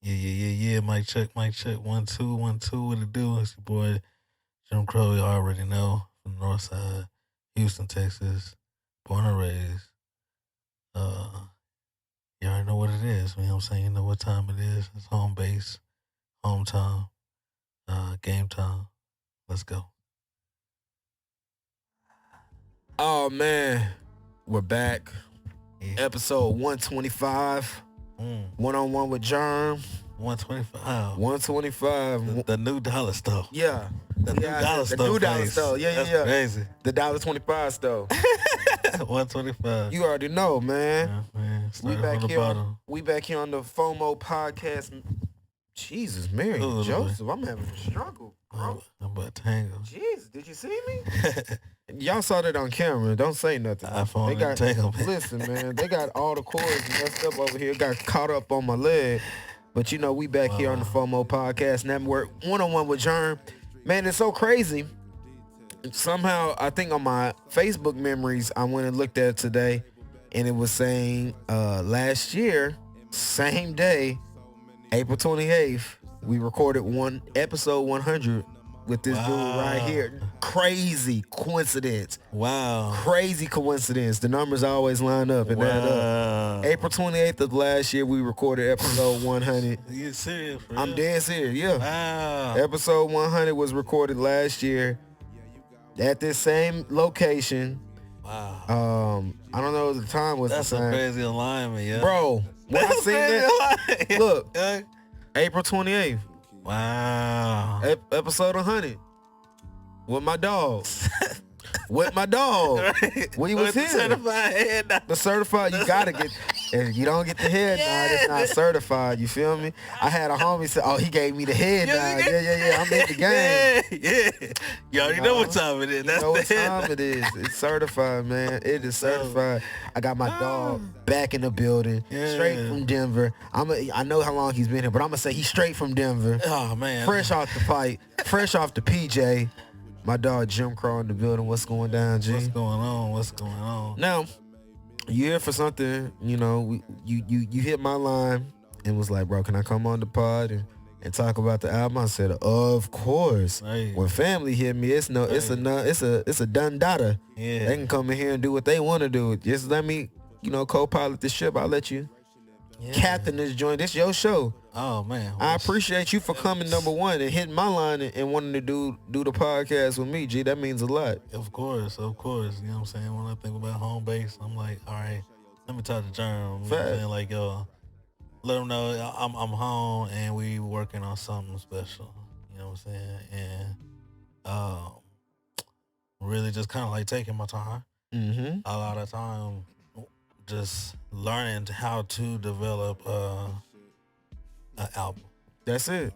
Yeah. Mic check, mic check. 1 2 1 2. What it do? It's your boy Gym Krow. You already know from the North Side, Houston, Texas, born and raised. Uh, you already know what it is. You know what I'm saying? You know what time it is. It's home base, home time, game time. Let's go. Oh man, we're back. Yeah. Episode 125. One on one with Jerm. 125. 125. The new dollar store. Yeah. The new dollar store. The new dollar face. store. Yeah. That's crazy. The $1.25 store. 125. You already know, man. Yeah, man. We Started back from the here. bottom. We back here on the FOMO podcast. Jesus, Mary Ooh, Joseph, I'm having a struggle, bro. I'm about to tangle. Jesus, did you see me? Y'all saw that on camera. Don't say nothing. iPhone They got entanglement. listen, man. They got all the cords messed up over here. Got caught up on my leg. But you know, we back here on the FOMO Podcast Network, one on one with Jerm. Man, it's so crazy. Somehow, I think on my Facebook memories, I went and looked at it today, and it was saying last year, same day, April 28th, we recorded episode 100 with this dude right here. Crazy coincidence. Wow. Crazy coincidence. The numbers always line up and add up. April 28th of last year, we recorded episode 100. You serious, bro? I'm dead serious, yeah. Wow. Episode 100 was recorded last year at this same location. Wow. I don't know if the time was That's the a same. crazy alignment, yeah. Bro, when I That's seen crazy that, alignment. look, Yeah. April 28th, Wow. episode 100 with my dog. With my dog. Right. When he was With the here. certified head nod. The certified, you gotta get. If you don't get the head nod, it's not certified. You feel me? I had a homie say, "Oh, he gave me the head nod." Yeah. I'm in the game. Yeah. You already know what time it is. You That's know the what head time nod. it is. It's certified, man. It is certified. I got my dog back in the building, straight from Denver. I know how long he's been here, but I'm gonna say he's straight from Denver, Oh, man. fresh off the fight, fresh off the PJ. My dog Gym Krow in the building. What's going down, G? What's going on? What's going on? Now, you here for something, you know, you hit my line and was like, bro, can I come on the pod and talk about the album? I said, of course. Right. When family hit me, it's a done data. Yeah. They can come in here and do what they want to do. Just let me, co-pilot the ship. I'll let you captain this joint. This your show. Oh, man. I appreciate you for coming number one and hitting my line and wanting to do the podcast with me, G. That means a lot. Of course. You know what I'm saying? When I think about home base, I'm like, all right, let me talk to Jerm. You know what I'm saying? Like, yo, let them know I'm home and we working on something special. You know what I'm saying? And really just kind of like taking my time. Mm-hmm. A lot of time just learning how to develop an album. That's it.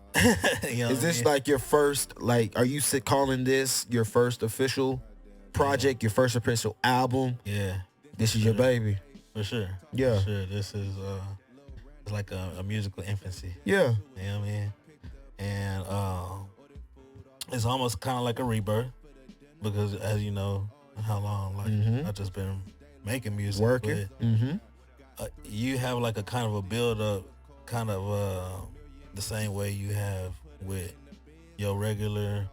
You know Is what this I mean? like your first, are you calling this your first official project, your first official album? Yeah, This is your baby. for sure. Yeah. For sure. This is it's like a musical infancy. Yeah. You know what I mean? And it's almost kind of like a rebirth because, as you know, how long I've just been making music, Working. Mm-hmm. but, you have like a kind of a build up, kind of the same way you have with your regular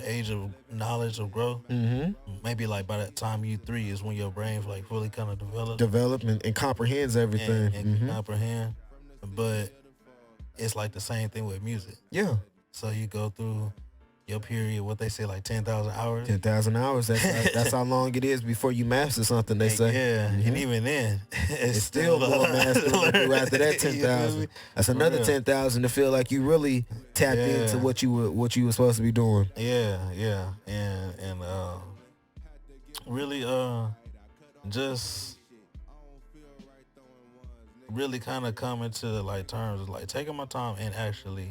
age of knowledge of growth. Mm-hmm. Maybe like by that time you 3 is when your brain like fully kind of develops. Development and comprehends everything. and Mm-hmm. comprehend. But it's like the same thing with music. Yeah. So you go through your period, what they say, like 10,000 hours. 10,000 hours. That's how long it is before you master something, they say. Yeah, Mhm. and even then, It's still more mastering to do after that 10,000. That's another real. 10,000 to feel like you really tapped into Yeah. what you were supposed to be doing. Yeah, and really just really kind of coming to like terms of like taking my time and actually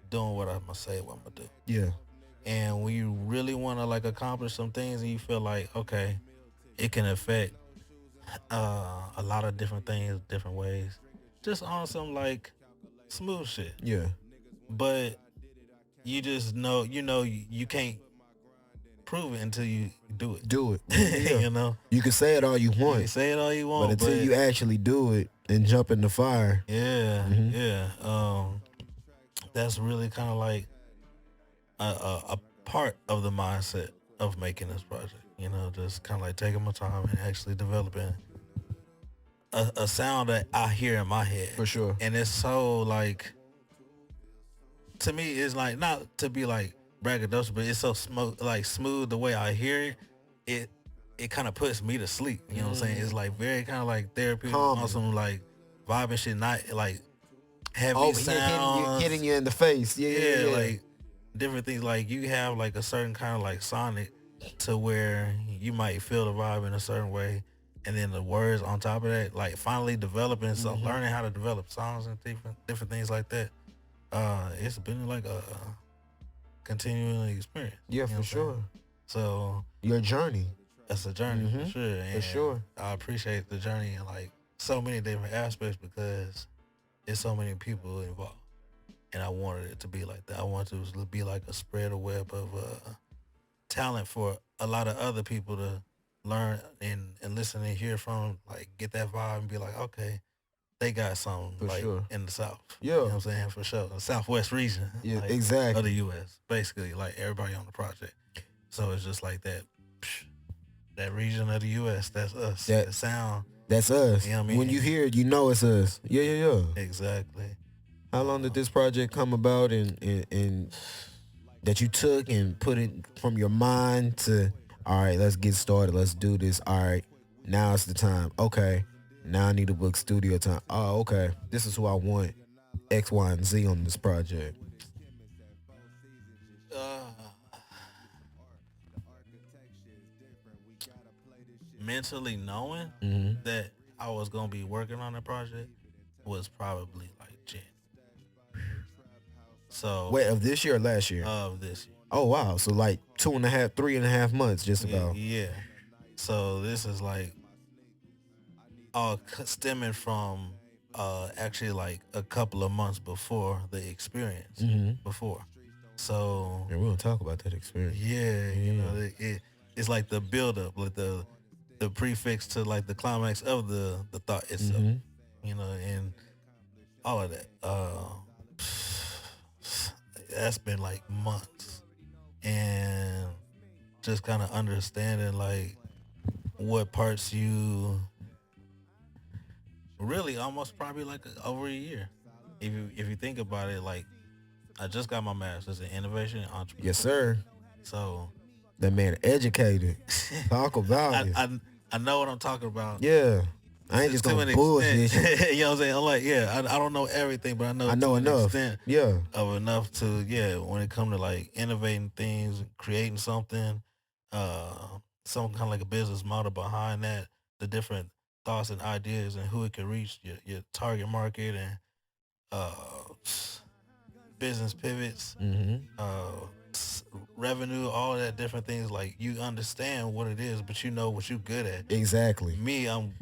doing what I'm gonna say what I'm gonna do. Yeah. And when you really want to like accomplish some things and you feel like, okay, it can affect a lot of different things different ways, just on some like smooth shit. Yeah. But you just know you can't prove it until you do it. Do it. Yeah. You know, You can say it all you want. you can say it all you want, but until you actually do it and jump in the fire. Yeah, yeah. That's really kind of like a part of the mindset of making this project. You know, just kind of like taking my time and actually developing a sound that I hear in my head. For sure. And it's so like, to me, it's like, not to be like braggadocious, but it's so smooth the way I hear it. It kind of puts me to sleep. You know what I'm saying? It's like very kind of like therapeutic, on some like vibing shit, not like heavy sounds. Hitting you in the face. Yeah. Like different things. Like you have like a certain kind of like sonic to where you might feel the vibe in a certain way, and then the words on top of that, like finally developing some, learning how to develop songs and different things like that. It's been like a continuing experience. Yeah, for sure. So your journey. That's a journey for sure. And for sure. I appreciate the journey in like so many different aspects because there's so many people involved. And I wanted it to be like that. I wanted it to be like a spread a web of talent for a lot of other people to learn and listen and hear from, like get that vibe and be like, okay, they got something for like sure. in the South. Yeah. You know what I'm saying? For sure. The Southwest region. Yeah, like, exactly. Of the U.S. Basically, like everybody on the project. So it's just like that. That region of the U.S., that's us. That sound. That's us. You know what I mean? When you hear it, you know it's us. Yeah. Exactly. How long did this project come about and that you took and put it from your mind to, all right, let's get started. Let's do this. All right, now it's the time. Okay, now I need to book studio time. Oh, okay. This is who I want, X, Y, and Z on this project. Mentally knowing that I was going to be working on the project was probably like January. So wait, of this year or last year? Of this year. Oh wow, so like 2.5, 3.5 months, just about. Yeah. So this is like all stemming from actually like a couple of months before the experience. Before. So yeah, we're gonna talk about that experience. Yeah, you know, it's like the build up, like the prefix to like the climax of the thought itself. You know, and all of that. That's been like months, and just kind of understanding like what parts you really almost probably like over a year. If you think about it, like I just got my master's in innovation and entrepreneurship. Yes, sir. So that man educated. Talk about it. I know what I'm talking about. Yeah. I ain't just gonna bullshit. You know what I'm saying? I'm like, yeah, I don't know everything, but I know enough. Yeah. Of enough to, when it comes to like innovating things, creating something, some kind of like a business model behind that, the different thoughts and ideas and who it can reach, your target market and business pivots, revenue, all of that different things. Like you understand what it is, but you know what you're good at. Exactly. Me, I'm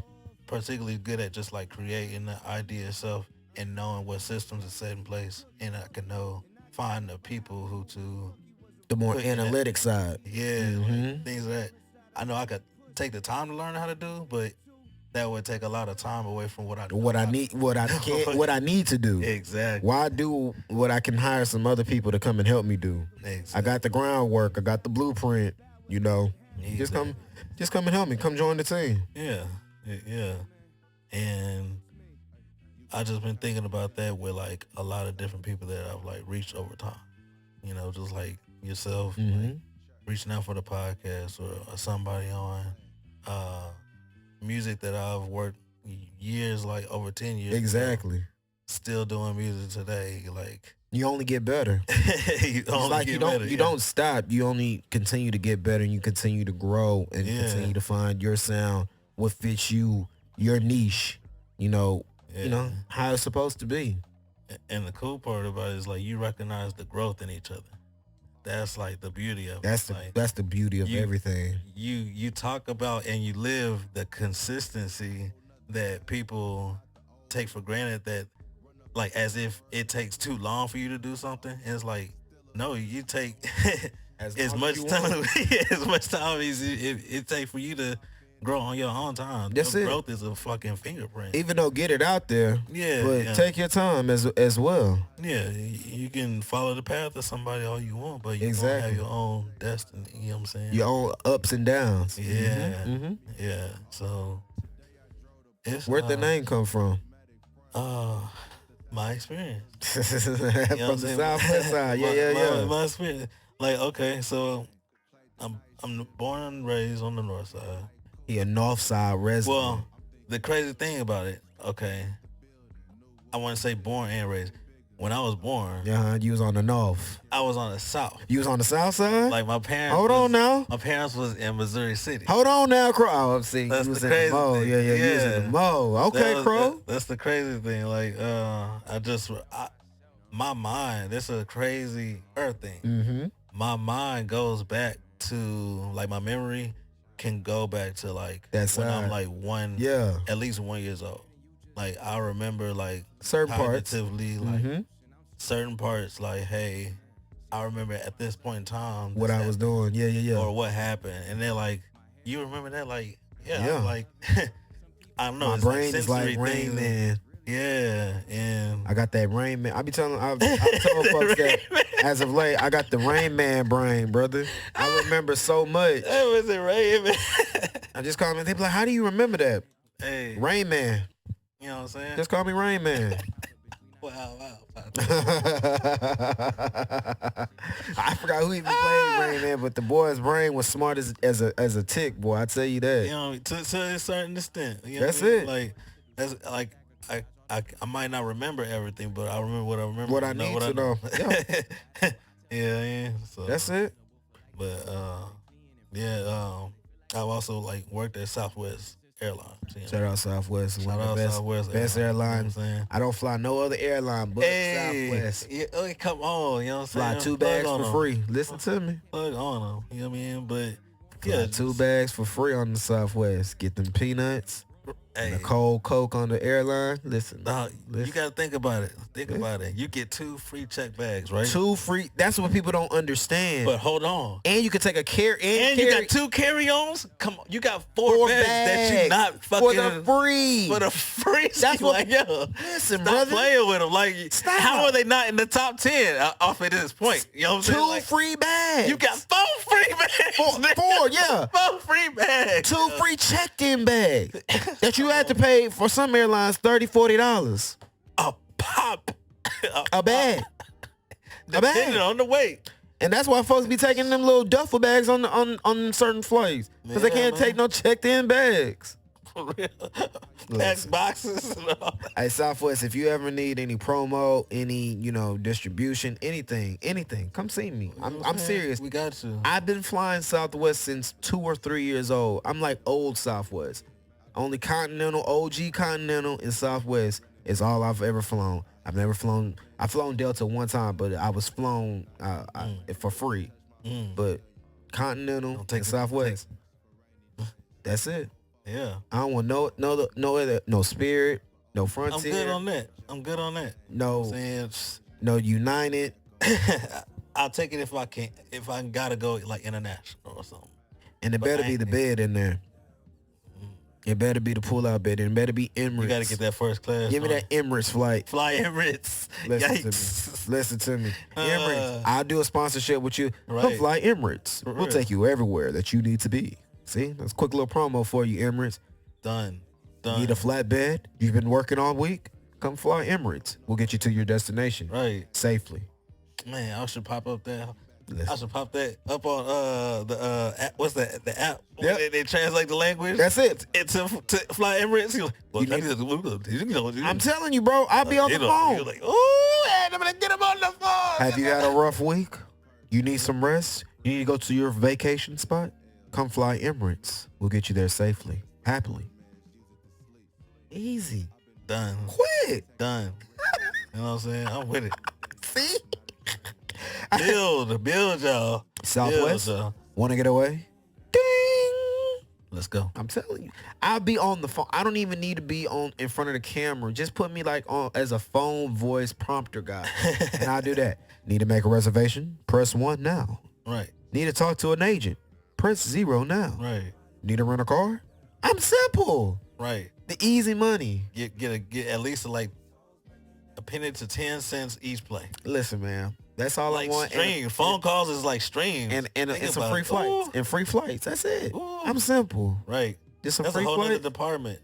particularly good at just like creating the idea itself and knowing what systems are set in place, and I can find the people who to the more analytic side. Yeah, like things that I know I could take the time to learn how to do, but that would take a lot of time away from what I need to do. Exactly. Why do what I can hire some other people to come and help me do? Exactly. I got the groundwork, I got the blueprint, you know. Exactly. Just come and help me. Come join the team. Yeah. And I just been thinking about that with like a lot of different people that I've like reached over time. You know, just like yourself, like reaching out for the podcast or somebody on music that I've worked years, like over 10 years. Exactly. Ago, still doing music today. Like you only get better. You don't stop. You only continue to get better, and you continue to grow and continue to find your sound, what fits you, your niche. You know how it's supposed to be. And the cool part about it is like you recognize the growth in each other. That's like the beauty of it. That's the beauty of everything. You talk about and you live the consistency that people take for granted, that like as if it takes too long for you to do something. And it's like, no, you take as much time as much time as it take for you to grow on your own time. That's it. Growth is a fucking fingerprint. Even though get it out there, but take your time as well. Yeah, you can follow the path of somebody all you want, but you don't have your own destiny. You know what I'm saying? Your own ups and downs. Yeah, yeah. So, where'd the name come from? My experience. From the Southwest side. Yeah. My experience. Like, okay, so I'm born and raised on the north side. He a north side resident. Well, the crazy thing about it, okay, I want to say born and raised. When I was born, you was on the north. I was on the south. You was on the south side? Like my parents. Hold on now. My parents was in Missouri City. Hold on now, Krow. Oh, see, that's you was the in crazy the mall. thing. Yeah, you was in the mall. Okay, Krow. That's the crazy thing. Like, my mind. This is a crazy earth thing. Mm-hmm. My mind goes back to like my memory can go back to like when I'm like at least 1 year old. Like I remember like certain parts, like certain parts. Like, hey, I remember at this point in time what I was doing. Yeah. Or what happened, and they're like, you remember that? Like, like I don't know. My brain is like Rain Man. Yeah, and I got that Rain Man. I've told folks that as of late, I got the Rain Man brain, brother. I remember so much. That was it, Rain Man. I just call me. They be like, "How do you remember that?" Hey, Rain Man. You know what I'm saying? Just call me Rain Man. Wow. I forgot who even played Rain Man, but the boy's brain was smart as a tick, boy. I tell you that. You know, to a certain extent. You know that's what I mean? it. Like that's like. I might not remember everything, but I remember what I remember. What I need to know. Yeah. So that's it. But I've also like worked at Southwest Airlines. Shout out Southwest. Shout out Southwest. Best airlines. You know I don't fly no other airline but Southwest. Yeah, come on, you know what I'm saying? Fly 2 bags for free. Listen to me. Plug on them. You know what I mean? But fly 2 bags for free on the Southwest. Get them peanuts. And a cold Coke on the airline. Listen. You got to think about it. Think about it. You get 2 free check bags, right? 2 free. That's what people don't understand. But hold on. And you can take a and you got 2 carry-ons. Come on. You got 4 bags that you not fucking. For the free. For the free. That's what. Like, yo, listen, stop brother. playing with them. Like, how are they not in the top 10 off at this point? You know what I'm saying? 2 like, free bags. You got 4 free bags. 4, yeah. 4 free bags. 2 free checked-in bags that you had to pay for some airlines $30, $40. A pop. A bag. Depending on the weight. And that's why folks be taking them little duffel bags on certain flights. Because they can't take no checked-in bags. For real. Packed boxes. Hey, Southwest, if you ever need any promo, any, distribution, anything, come see me. I'm serious. We got you. I've been flying Southwest since 2 or 3 years old. I'm like old Southwest. Only Continental, OG Continental and Southwest is all I've ever flown. I've never flown. I've flown Delta one time, but I was flown for free. But Continental and Southwest, that's it. Yeah. I don't want no Spirit, no Frontier. I'm good on that. No United. I'll take it if I can. If I gotta go like international or something. And it better be the bed in there. It better be the pull-out bed. And it better be Emirates. You got to get that first class. Give me that Emirates flight. Fly Emirates. Listen to me. Emirates. I'll do a sponsorship with you. Right. Come fly Emirates. We'll take you everywhere that you need to be. See? That's a quick little promo for you, Emirates. Done. Need a flat bed? You've been working all week? Come fly Emirates. We'll get you to your destination. Right. Safely. Man, I should pop up there. I should pop that up on the app. What's that? The app. Yep. They translate the language. That's it. It's to fly Emirates. I'm telling you, bro. I'll be on the phone. You're like, ooh, I'm gonna get him on the phone. Have you had a rough week? You need some rest? You need to go to your vacation spot? Come fly Emirates. We'll get you there safely, happily. Easy. Done. Quick. Done. You know what I'm saying? I'm with it. See? Build, y'all. Southwest. Want to get away? Ding. Let's go. I'm telling you, I'll be on the phone. I don't even need to be in front of the camera. Just put me like on as a phone voice prompter guy, and I'll do that. Need to make a reservation? Press 1 now. Right. Need to talk to an agent. Press 0 now. Right. Need to rent a car? I'm simple. Right. The easy money. Get at least like a penny to 10 cents each play. Listen, man. That's all like I want. Stream. Phone calls is like stream. And some free flights. Ooh. And free flights. That's it. Ooh. I'm simple. Right. Just some That's free a whole flights. nother department.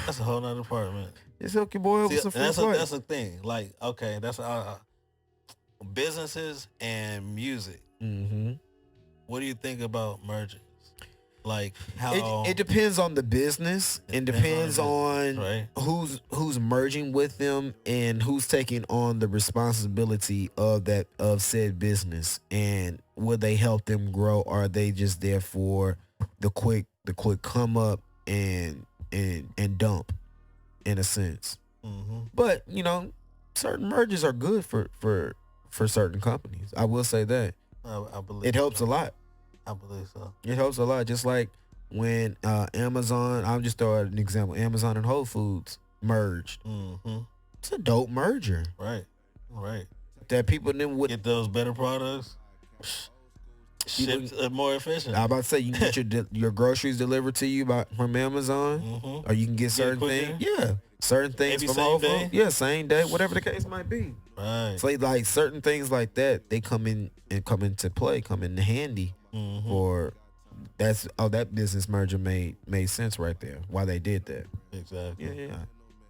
That's a whole nother department. Just hook your boy up with some free flights. That's the thing. Like, okay, that's businesses and music. Mm-hmm. What do you think about merging? Like how it depends on the business. It depends on right? who's merging with them and who's taking on the responsibility of said business, and will they help them grow, or are they just there for the quick come up and dump, in a sense. Mm-hmm. But certain mergers are good for certain companies. I will say that. I believe it helps a lot. I believe so. It helps a lot. Just like when Amazon, I'm just throwing an example, Amazon and Whole Foods merged. Mm-hmm. It's a dope merger. Right. That people then would get those better products. Shit, more efficient. I'm about to say, you can get your groceries delivered to you from Amazon, mm-hmm. or you can get certain things. Yeah, certain things maybe from Whole Foods. Yeah, same day, whatever the case might be. Right. So like certain things like that, they come into play, come in handy. Mm-hmm. For that business merger made sense right there. Why they did that. Exactly.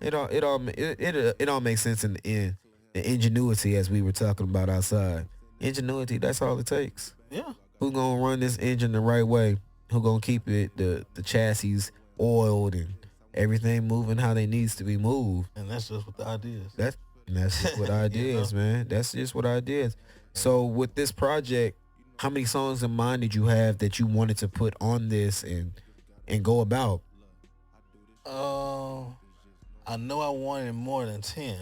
Yeah. It all makes sense in the end. The ingenuity, as we were talking about outside. Ingenuity, that's all it takes. Yeah. Who gonna run this engine the right way? Who gonna keep it the chassis oiled and everything moving how they needs to be moved? And that's just what the ideas. That's just what ideas, man. That's just what ideas. So with this project, how many songs in mind did you have that you wanted to put on this and go about? I know I wanted more than 10.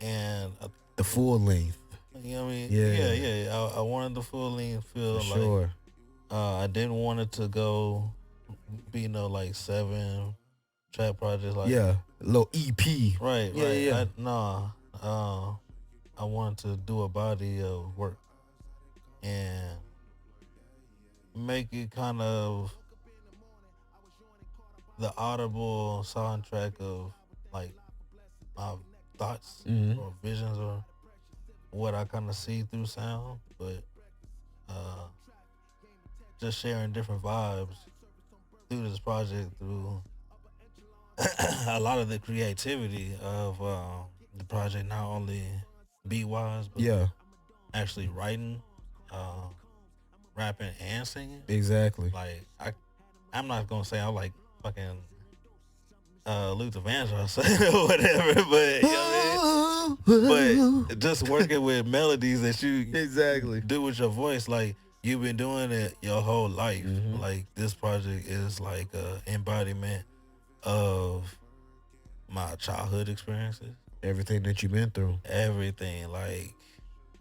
And the full length. You know what I mean? Yeah. I wanted the full length feel. For sure. I didn't want it to go be like 7 track projects. Like a little EP. Right. Yeah. I wanted to do a body of work and make it kind of the audible soundtrack of like my thoughts mm-hmm. or visions or what I kind of see through sound, but just sharing different vibes through this project, through a lot of the creativity of the project, not only beat wise, but actually writing, rapping and singing. Exactly. Like I'm not gonna say I'm like fucking Luther Vandross or whatever, but you know what I mean? But just working with melodies that you exactly do with your voice, like you've been doing it your whole life. Mm-hmm. Like this project is like a embodiment of my childhood experiences. Everything that you've been through. Everything. Like,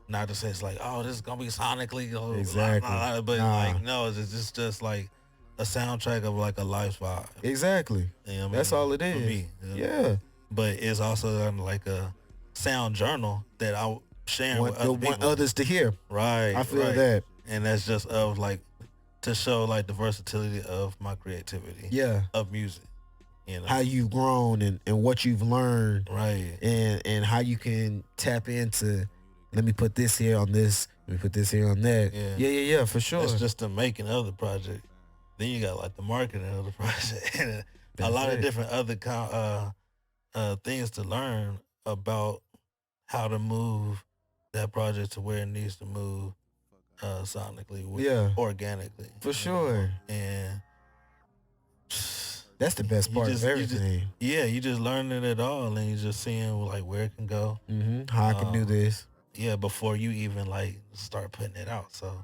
not to say it's like, oh, this is gonna be sonically exactly. Blah, blah, blah, but like no, it's just like a soundtrack of like a life vibe. Exactly. You know what that's I mean? all it is. For me. You know? Yeah. But it's also like a sound journal that I share with other people. Want others to hear. Right. I feel that. And that's just of like to show like the versatility of my creativity. Yeah. Of music. You know? How you've grown and what you've learned. Right. And how you can tap into, let me put this here on this, let me put this here on that. Yeah, for sure. It's just the making of the project. Then you got like the marketing of the project and a lot of different other things to learn about how to move that project to where it needs to move sonically, organically. For sure. And that's the best part of everything. You just learning it all and you just seeing like where it can go. Mm-hmm. How I can do this. Yeah, before you even like start putting it out. So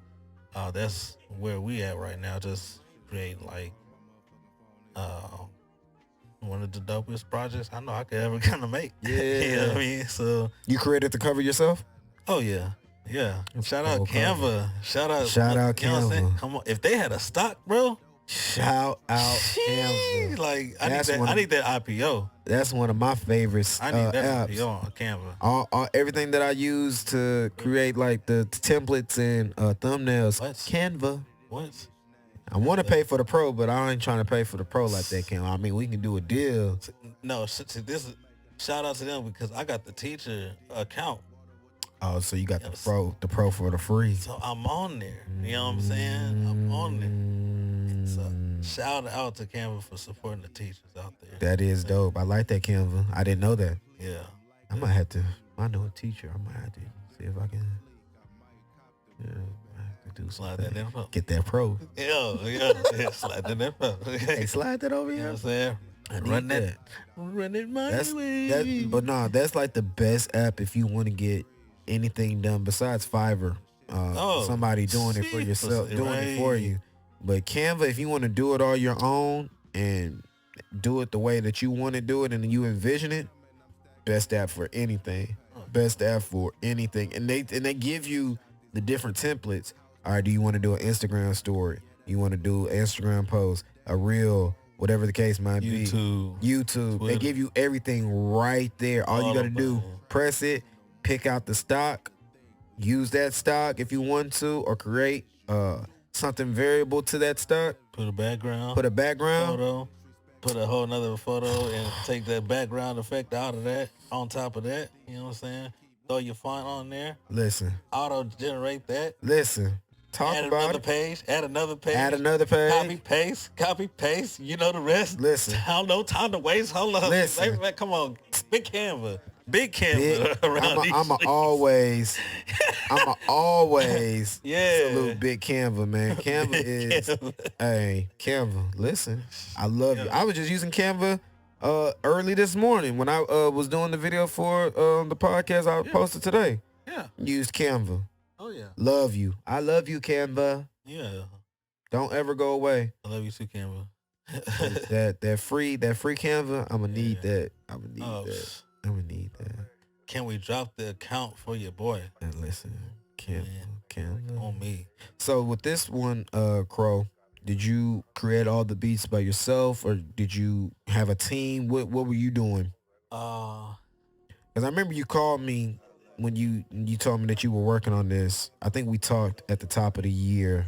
that's where we at right now, just creating like one of the dopest projects I know I could ever kind of make. Yeah. You know what I mean? So you created the cover yourself? Oh yeah. Shout out Canva. Shout out Canva. Come on, if they had a stock, bro, Shout out Canva. Like I need that IPO. That's one of my favorites. I need that apps. IPO on Canva. Everything that I use to create like the templates and thumbnails. What? Canva. What? I want to pay for the pro, but I ain't trying to pay for the pro like that, Canva. I mean, we can do a deal. No, this is shout out to them because I got the teacher account. Oh, so you got the pro for the free. So I'm on there. You know what I'm saying? I'm on there. So shout out to Canva for supporting the teachers out there. That is dope. I like that, Canva. I didn't know that. Yeah. I might have to. I know a teacher. I might have to see if I can. Yeah, I have to do Slide that info. Get that pro. Yeah. Slide that info. Hey, slide that over You here. know what I'm saying? Run it my way. But no, that's like the best app if you want to get anything done besides Fiverr. Somebody doing it for yourself, doing it for you. But Canva, if you want to do it all your own and do it the way that you want to do it and you envision it, best app for anything. Best app for anything. And they give you the different templates. All right, do you want to do an Instagram story? You want to do an Instagram post, a reel, whatever the case might be. YouTube. Twitter. They give you everything right there. All you got to do, press it, pick out the stock, use that stock if you want to, or create something variable to that stock. Put a background. Photo. Put a whole nother photo and take that background effect out of that. On top of that, you know what I'm saying? Throw your font on there. Listen. Auto generate that. Listen. Add another page. Add another page. Copy paste. You know the rest. Listen. I no time to waste. Hold up. Listen. Come on. Big Canva around these I'm always salute Big Canva, man. Canva is Canva. Listen, I love you. I was just using Canva early this morning when I was doing the video for the podcast I posted today. Yeah. Used Canva. Oh yeah. Love you. I love you, Canva. Yeah. Don't ever go away. I love you too, Canva. that free Canva, I'm gonna need that. I'm gonna need that. Can we drop the account for your boy? And listen, Canva on me. So with this one, Krow, did you create all the beats by yourself, or did you have a team? What were you doing? Because I remember you called me when you told me that you were working on this. I think we talked at the top of the year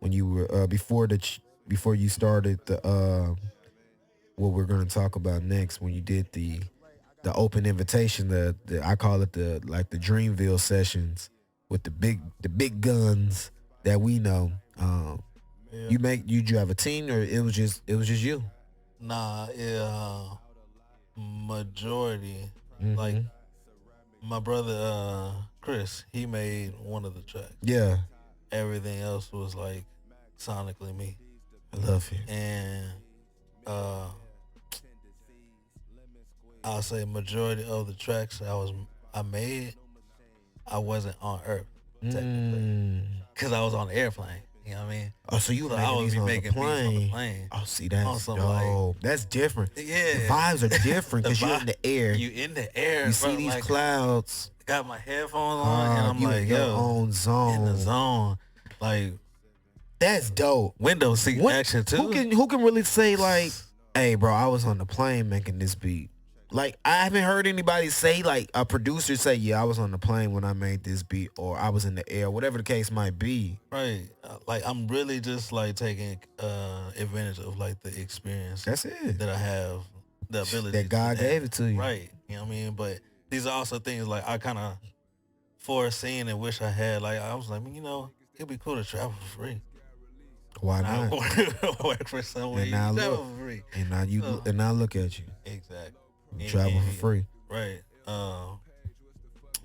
when you were before you started the what we're gonna talk about next, when you did the open invitation, the I call it the Dreamville sessions with the big guns that we know. You have a team, or it was just you? Nah, majority. Mm-hmm. Like my brother Chris, he made one of the tracks. Yeah. Everything else was like sonically me. I love you. And I'll say majority of the tracks I made, I wasn't on Earth technically, because I was on the airplane. You know what I mean? Oh, so you were making beats on the plane. Oh, see, that's dope. Like, that's different. Yeah, the vibes are different because you're in the air. You in the air. You see these clouds. Got my headphones on, and I'm like, in your own zone. In the zone, like that's dope. Window seat action too. Who can really say like, hey, bro, I was on the plane making this beat? Like, I haven't heard anybody say, like, a producer say, yeah, I was on the plane when I made this beat, or I was in the air, whatever the case might be. Right. Like, I'm really just, like, taking advantage of, like, the experience. That's it. That I have, the ability. That God gave it to you. Right. You know what I mean? But these are also things, like, I kind of foreseen and wish I had. Like, I was like, you know, it'd be cool to travel for free. Why not? Work for someone. And now travel for free. And now look at you. Exactly. You travel for free. Right.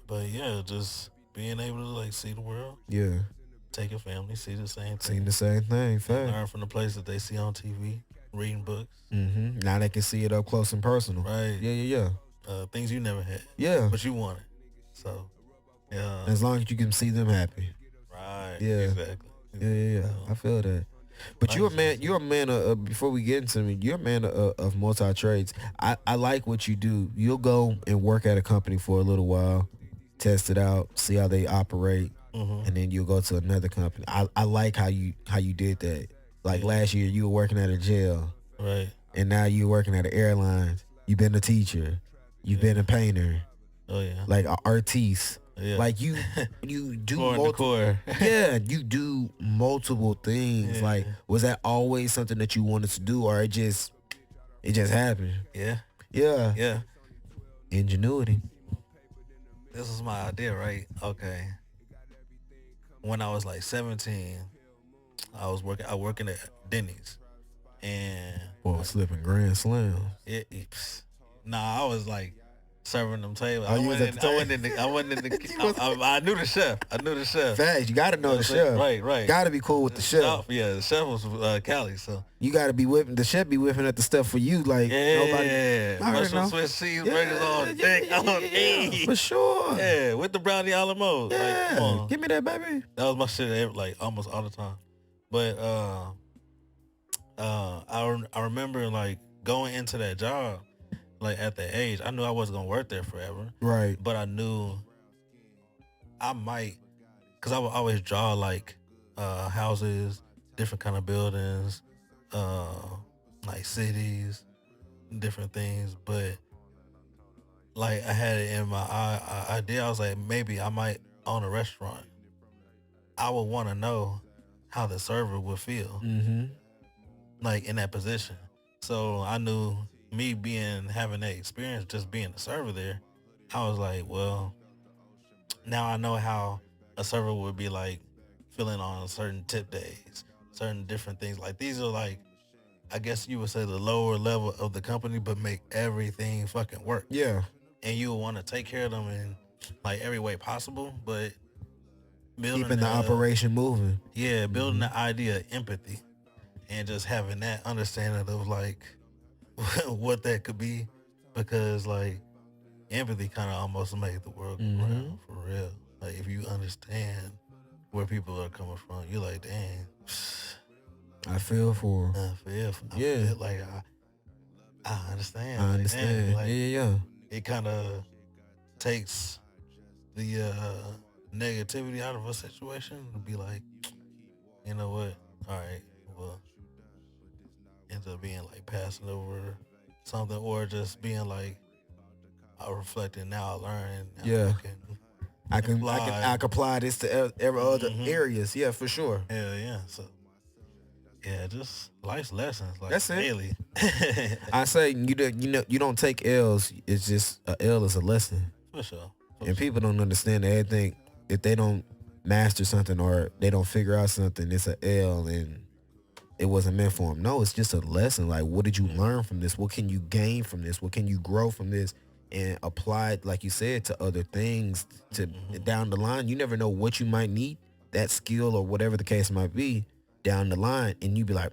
But yeah, just being able to like see the world. Yeah. Take your family, see the same thing. Seeing the same thing. Fact. Learn from the places that they see on TV, reading books. Mm-hmm. Now they can see it up close and personal. Right. Yeah. Things you never had. Yeah. But you wanted. So, yeah. As long as you can see them happy. Right. Yeah. Exactly. Yeah. I feel that. But you're a man of, before we get into it, you're a man of multi-trades. I like what you do. You'll go and work at a company for a little while, test it out, see how they operate, and then you'll go to another company. I like how you did that. Like last year, you were working at a jail, right? And now you working at an airlines. You've been a teacher. You've been a painter. Oh yeah. Like an artiste. Yeah. Like you do multiple. Yeah, you do multiple things. Yeah. Like, was that always something that you wanted to do, or it just happened? Yeah. Yeah. Yeah. Ingenuity. This was my idea, right? Okay. When I was like 17, I working at Denny's, and Well, slipping grand slam. Nah, I was like serving them tables. Oh, you was at the table? I wasn't in the. I knew the chef. Facts, you gotta know the chef. Right. Gotta be cool with the chef. Yeah, the chef was Cali, so you gotta be whipping. The chef be whipping at the stuff for you, like nobody. Yeah, mushroom Swiss cheese burgers on deck. For sure. Yeah, with the brownie a la mode. Yeah, like, come on. Give me that, baby. That was my shit, like almost all the time. But I remember like going into that job, like at that age, I knew I wasn't gonna work there forever. Right. But I knew I might, cause I would always draw like houses, different kind of buildings, like cities, different things. But like I had it in my idea. I was like, maybe I might own a restaurant. I would want to know how the server would feel, like in that position. So I knew me having that experience, just being a server there, I was like, well, now I know how a server would be like feeling on certain tip days, certain different things. Like these are like, I guess you would say the lower level of the company, but make everything fucking work. Yeah. And you would want to take care of them in like every way possible, but keeping the operation moving. Yeah, building the idea of empathy and just having that understanding of like what that could be, because like empathy kind of almost make the world go round for real. Like if you understand where people are coming from, you're like, dang. I feel for. I feel like I understand. I understand. Like, yeah. It kind of takes the negativity out of a situation to be like, you know what? All right, well, ends up being like passing over something, or just being like, I reflected, now I learn. Yeah. I can apply this to every other areas. Yeah, for sure. Yeah. So, yeah, just life's lessons. Like, that's it. Daily. I say you don't take L's. It's just a L is a lesson. For sure. And people don't understand that. They think if they don't master something or they don't figure out something, it's a L and it wasn't meant for them. No, it's just a lesson. Like, what did you learn from this? What can you gain from this? What can you grow from this? And apply it, like you said, to other things to down the line. You never know what you might need, that skill or whatever the case might be down the line. And you be like,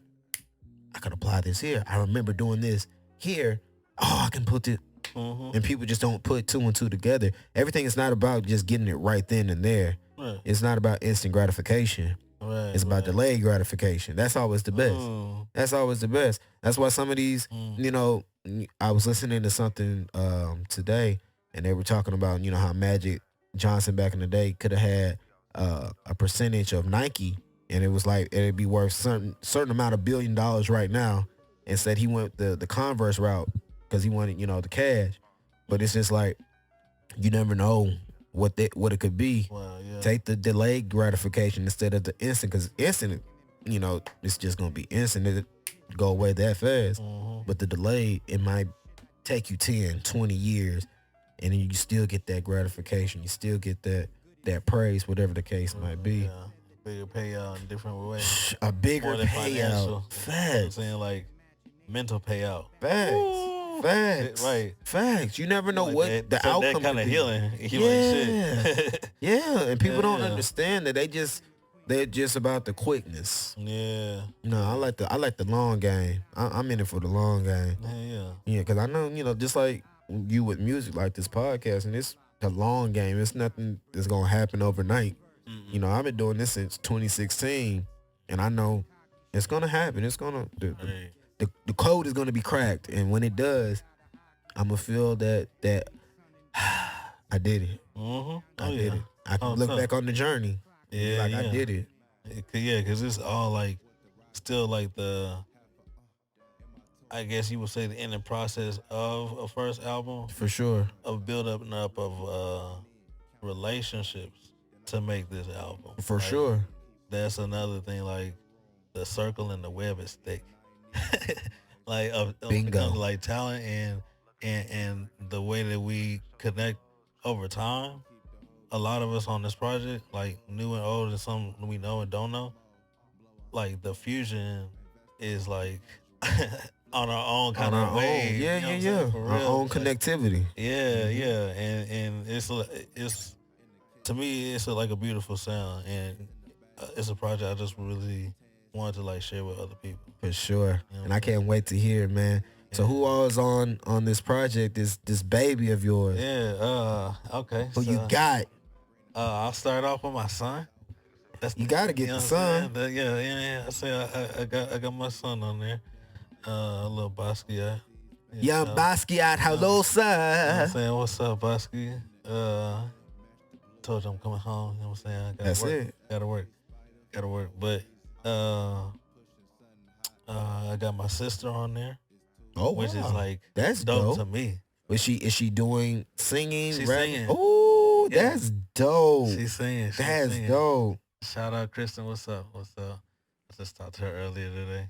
I could apply this here. I remember doing this here. Oh, I can put it. And people just don't put two and two together. Everything is not about just getting it right then and there. Right. It's not about instant gratification. Right, it's about delayed gratification. That's always the best. That's always the best. That's why some of these, I was listening to something today, and they were talking about, how Magic Johnson back in the day could have had a percentage of Nike, and it was like it'd be worth certain amount of $1 billion right now. Instead, he went the Converse route because he wanted, the cash. But it's just like you never know what it could be. Wow, yeah. Take the delayed gratification instead of the instant, because instant, it's just gonna be instant. It go away that fast. But the delayed, it might take you 10, 20 years, and then you still get that gratification. You still get that praise, whatever the case might be. Yeah. Bigger payout in different ways. A bigger payout. Facts. I'm saying, like mental payout. Facts. Woo. Facts. Right. Facts. You never know like what the outcome that kind of healing shit. Yeah. And people don't understand that they're just about the quickness. Yeah. No, I like the long game. I'm in it for the long game. Yeah, because I know, just like you with music, like this podcast, and it's the long game. It's nothing that's gonna happen overnight. I've been doing this since 2016, and I know it's gonna happen. It's gonna the code is gonna be cracked, and when it does, I'm gonna feel that I did it. I did it. I can look back on the journey. Yeah, I did it. Yeah, because it's all like still like I guess you would say the ending process of a first album For sure. of build up and up of relationships to make this album. For Like, sure. That's another thing. Like the circle and the web is thick. Like of Bingo. like talent and the way that we connect over time. A lot of us on this project, like new and old, and some we know and don't know. Like the fusion is like on our own kind On of our way. own. Yeah, you know what I'm yeah. saying? For Our real. own Like, connectivity. yeah, yeah, and it's to me it's like a beautiful sound, and it's a project I just really wanted to like share with other people. For sure. You know And I can't wait to hear it, man. So who all is on this project, this baby of yours? Yeah. Okay. Who so, you got? I'll start off with my son. You gotta get you know the what I'm son. saying? Yeah. I say I got my son on there. A little Basquiat. Young Basquiat, hello, You know what sir. I'm saying? What's up, Basquiat? Told you I'm coming home. You know what I'm saying? I gotta That's work. it. Gotta work. But I got my sister on there, Oh, which is like that's dope dope. to me. Is she doing singing? She's rapping? singing. Oh, Yeah. that's dope. She's singing. That's dope. Shout out Kristen. What's up? I just talked to her earlier today.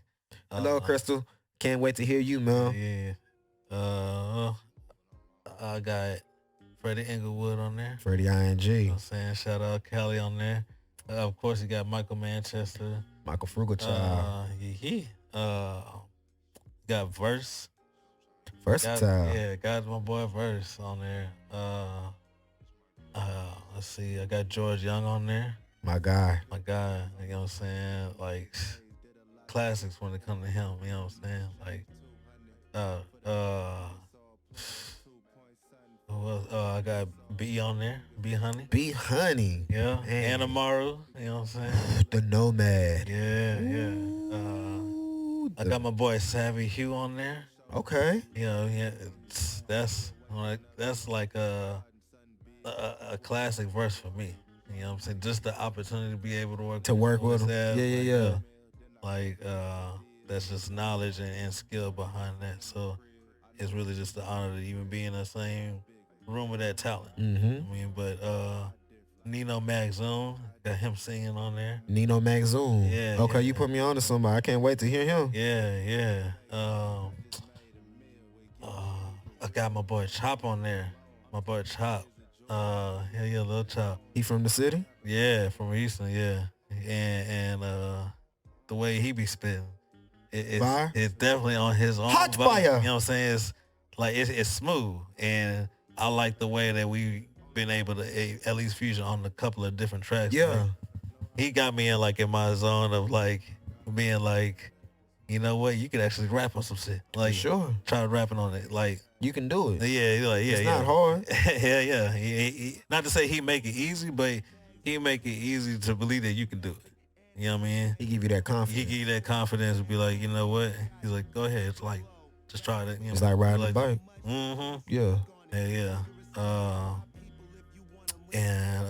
Hello, Crystal. Can't wait to hear you, man. Yeah. I got Freddie Englewood on there. Freddie ING. You know what I'm saying? Shout out Callie on there. Of course, you got Michael Manchester. Michael Frugalchild. Got Verse. Versatile. Got my boy Verse on there. Let's see. I got George Young on there. My guy. You know what I'm saying? Like classics when it comes to him. You know what I'm saying? Like who else? I got B on there. B Honey. B Honey. Yeah. Man. Anamaru. You know what I'm saying? The Nomad. Yeah. Ooh, I got my boy Savvy Hugh on there. Okay. You know, that's like a classic verse for me. You know what I'm saying? Just the opportunity to be able to work with him. Yeah. Like that's just knowledge and skill behind that. So it's really just an honor to even be in the same room with that talent. Mm-hmm. I mean, but Nino Magzoon, got him singing on there. Nino Magzoon. Yeah. Okay, yeah. you put me on to somebody. I can't wait to hear him. Yeah. I got my boy Chop on there. My boy Chop. Lil Chop. He from the city? Yeah, from Houston, yeah. And the way he be spitting, it's definitely on his own Hot vibe. fire. You know what I'm saying? It's like it's smooth, and I like the way that we've been able to at least fusion on a couple of different tracks. Yeah. Like, he got me in my zone of like being like, you know what, you could actually rap on some shit. Like, sure. Try rapping on it. Like, you can do it. Yeah. It's not hard. Yeah. He, not to say he make it easy, but he make it easy to believe that you can do it. You know what I mean? He give you that confidence. He give you that confidence to be like, you know what? He's like, go ahead. It's like, just try it. You know, it's like riding a bike. Mm-hmm. Yeah. Yeah. And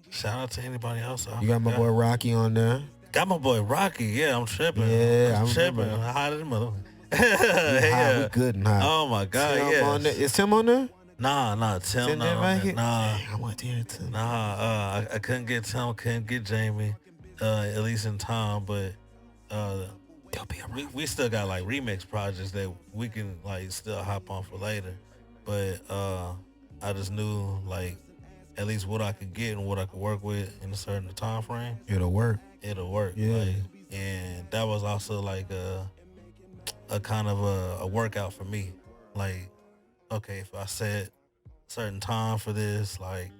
shout out to anybody else. You got my boy Rocky on there. Got my boy Rocky. Yeah, I'm tripping. Yeah, I'm tripping. Hot as a mother. Yeah. We good and hot. Oh my God. Tim is Tim on there? Nah, Tim not on there. Nah. Dang, I want to hear Tim. Nah, I couldn't get Tim, couldn't get Jamie, at least in time, but They'll be around. we still got like remix projects that we can like still hop on for later. But I just knew like at least what I could get and what I could work with in a certain time frame. It'll work. Yeah. Like, and that was also like a kind of a workout for me. Like, okay, if I set certain time for this, like,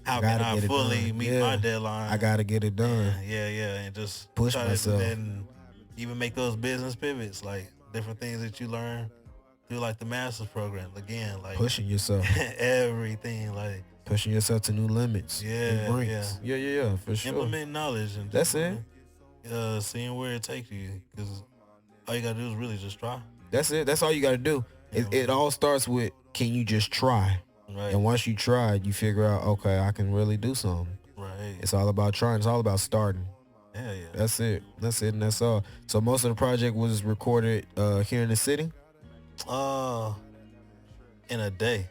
how can I fully meet my deadline? I gotta get it done. Yeah, and just push try myself. And even make those business pivots, like different things that you learn through like the master's program. Again, like pushing yourself, everything, like pushing yourself to new limits. Yeah, for sure. Implement knowledge and that's it. Seeing where it takes you, because all you gotta do is really just try. That's it. That's all you gotta do. It all starts with, can you just try? Right. And once you try, you figure out, okay, I can really do something. Right. It's all about trying. It's all about starting. Hell yeah. That's it. And that's all. So most of the project was recorded here in the city. Uh, in a day.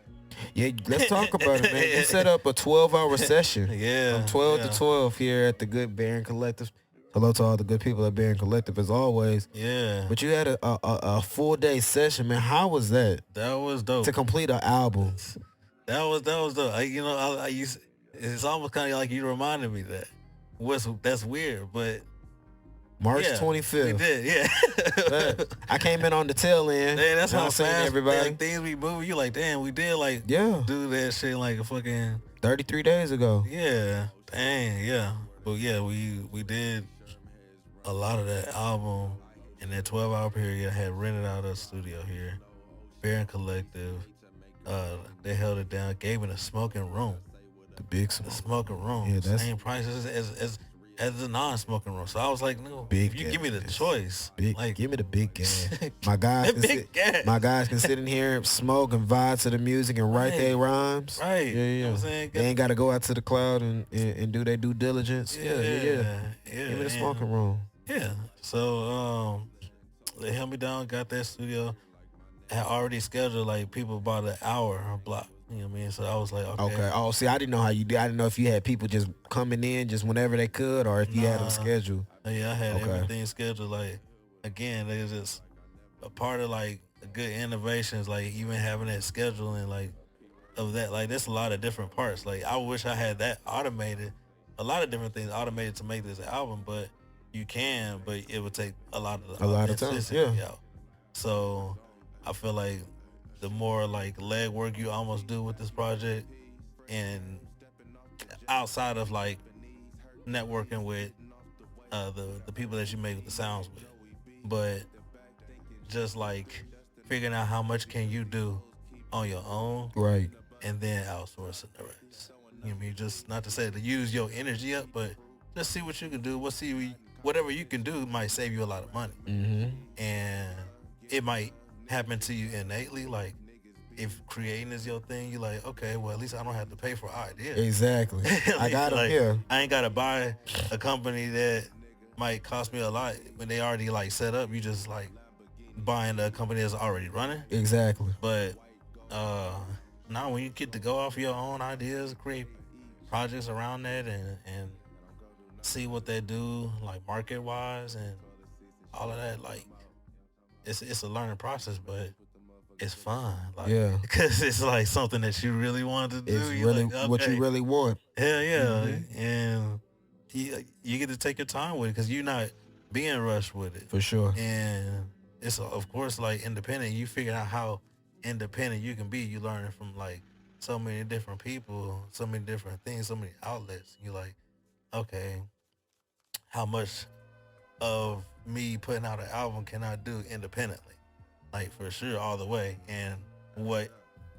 Yeah, let's talk about it, man. You set up a 12-hour session from Yeah, 12 to yeah, 12 here at the good Barron Collective. Hello to all the good people at Barron Collective as always. yeah. But you had a full day session, man. How was that That was dope. to complete an album? That was dope. I used. It's almost kind of like you reminded me that. That's weird, but March yeah, 25th. we did. Yeah. I came in on the tail end. Man, that's how I seen fast everybody. like, things we move. You like, damn, we did like Yeah, do that shit like a fucking 33 days ago. yeah, dang, yeah. But yeah, we did a lot of that album in that 12-hour period. I had rented out a studio here, Barron Collective. They held it down, gave it a smoking room. The big The smoke. smoking room, Yeah, that's- same prices as the non-smoking room. So I was like, no, Big if you give me the gas. choice, Big, like give me the big gas. My guys, that can big sit, gas. my guys can sit in here, smoke and vibe to the music and write Right. their rhymes. Right. Yeah, You know yeah. what I'm saying? They ain't got to go out to the cloud and do their due diligence. Yeah. yeah. Give me the and- smoking room. Yeah. So they held me down, got that studio. Had already scheduled like people about an hour block. You know what I mean? So I was like, okay. Okay. Oh, see, I didn't know how you did. I didn't know if you had people just coming in just whenever they could, or if you had them Nah. scheduled. Yeah, I had Okay. everything scheduled. Like, again, they just a part of like a good innovations, like even having that scheduling, like of that. Like, there's a lot of different parts. Like, I wish I had that automated. A lot of different things automated to make this album, but you can, but it would take a lot of time, authenticity yeah. out. So I feel like the more like legwork you almost do with this project, and outside of like networking with the people that you make the sounds with, but just like figuring out how much can you do on your own, Right. and then outsourcing the rest. You know what I mean? Just not to say to use your energy up, but just see what you can do. Whatever you can do might save you a lot of money, Mm-hmm. and it might happen to you innately. Like, if creating is your thing, you're like, okay, well, at least I don't have to pay for ideas. Exactly. I got them Like, here. I ain't gotta buy a company that might cost me a lot when they already like set up. You just like buying a company that's already running. Exactly. But now when you get to go off your own ideas, create projects around that, and see what they do, like market wise and all of that, like it's a learning process, but it's fun. Like, Yeah. because it's like something that you really wanted to do. It's You're really like, what you okay. really want. Hell yeah, Mhm. and you get to take your time with it because you're not being rushed with it. For sure. And it's of course like independent. You figure out how independent you can be. You learn from like so many different people, so many different things, so many outlets. You're like, okay, how much of me putting out an album can I do independently? Like, for sure, all the way. And what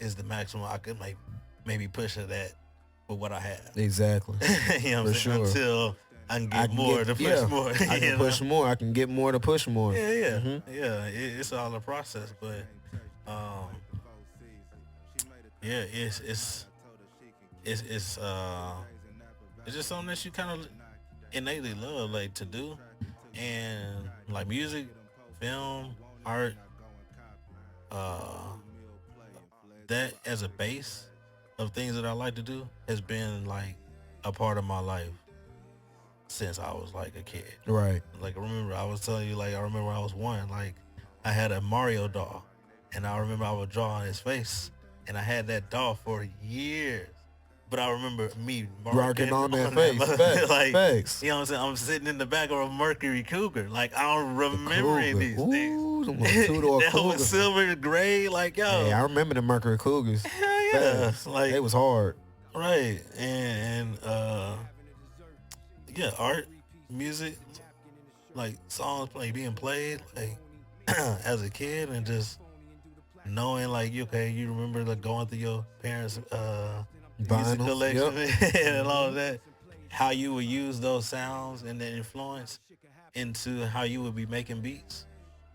is the maximum I could maybe push it at with what I have? Exactly. You know what I'm For saying? sure. Until I can get more to push more. I you can know? push more. I can get more to push more. Yeah, yeah, Mhm. yeah. It's all a process, but yeah, it's just something that you kind of innately love, like, to do, and like music, film, art, that as a base of things that I like to do has been like a part of my life since I was like a kid. Right. Like, remember, I was telling you, like, I remember I was one, like, I had a Mario doll, and I remember I would draw on his face, and I had that doll for years. But I remember me Rocking on that face. Facts. like, Facts. you know what I'm saying? I'm sitting in the back of a Mercury Cougar. Like, I don't remember any of these things. Ooh, them little two-door That Cougars. was silver gray, like, yo. Hey, I remember the Mercury Cougars. Hell yeah. Facts. Like, They was hard. right. And yeah, art, music, like songs like being played, like as a kid, and just knowing like, you remember like going through your parents' music Vinyls, collection and all of that, how you would use those sounds and the influence into how you would be making beats,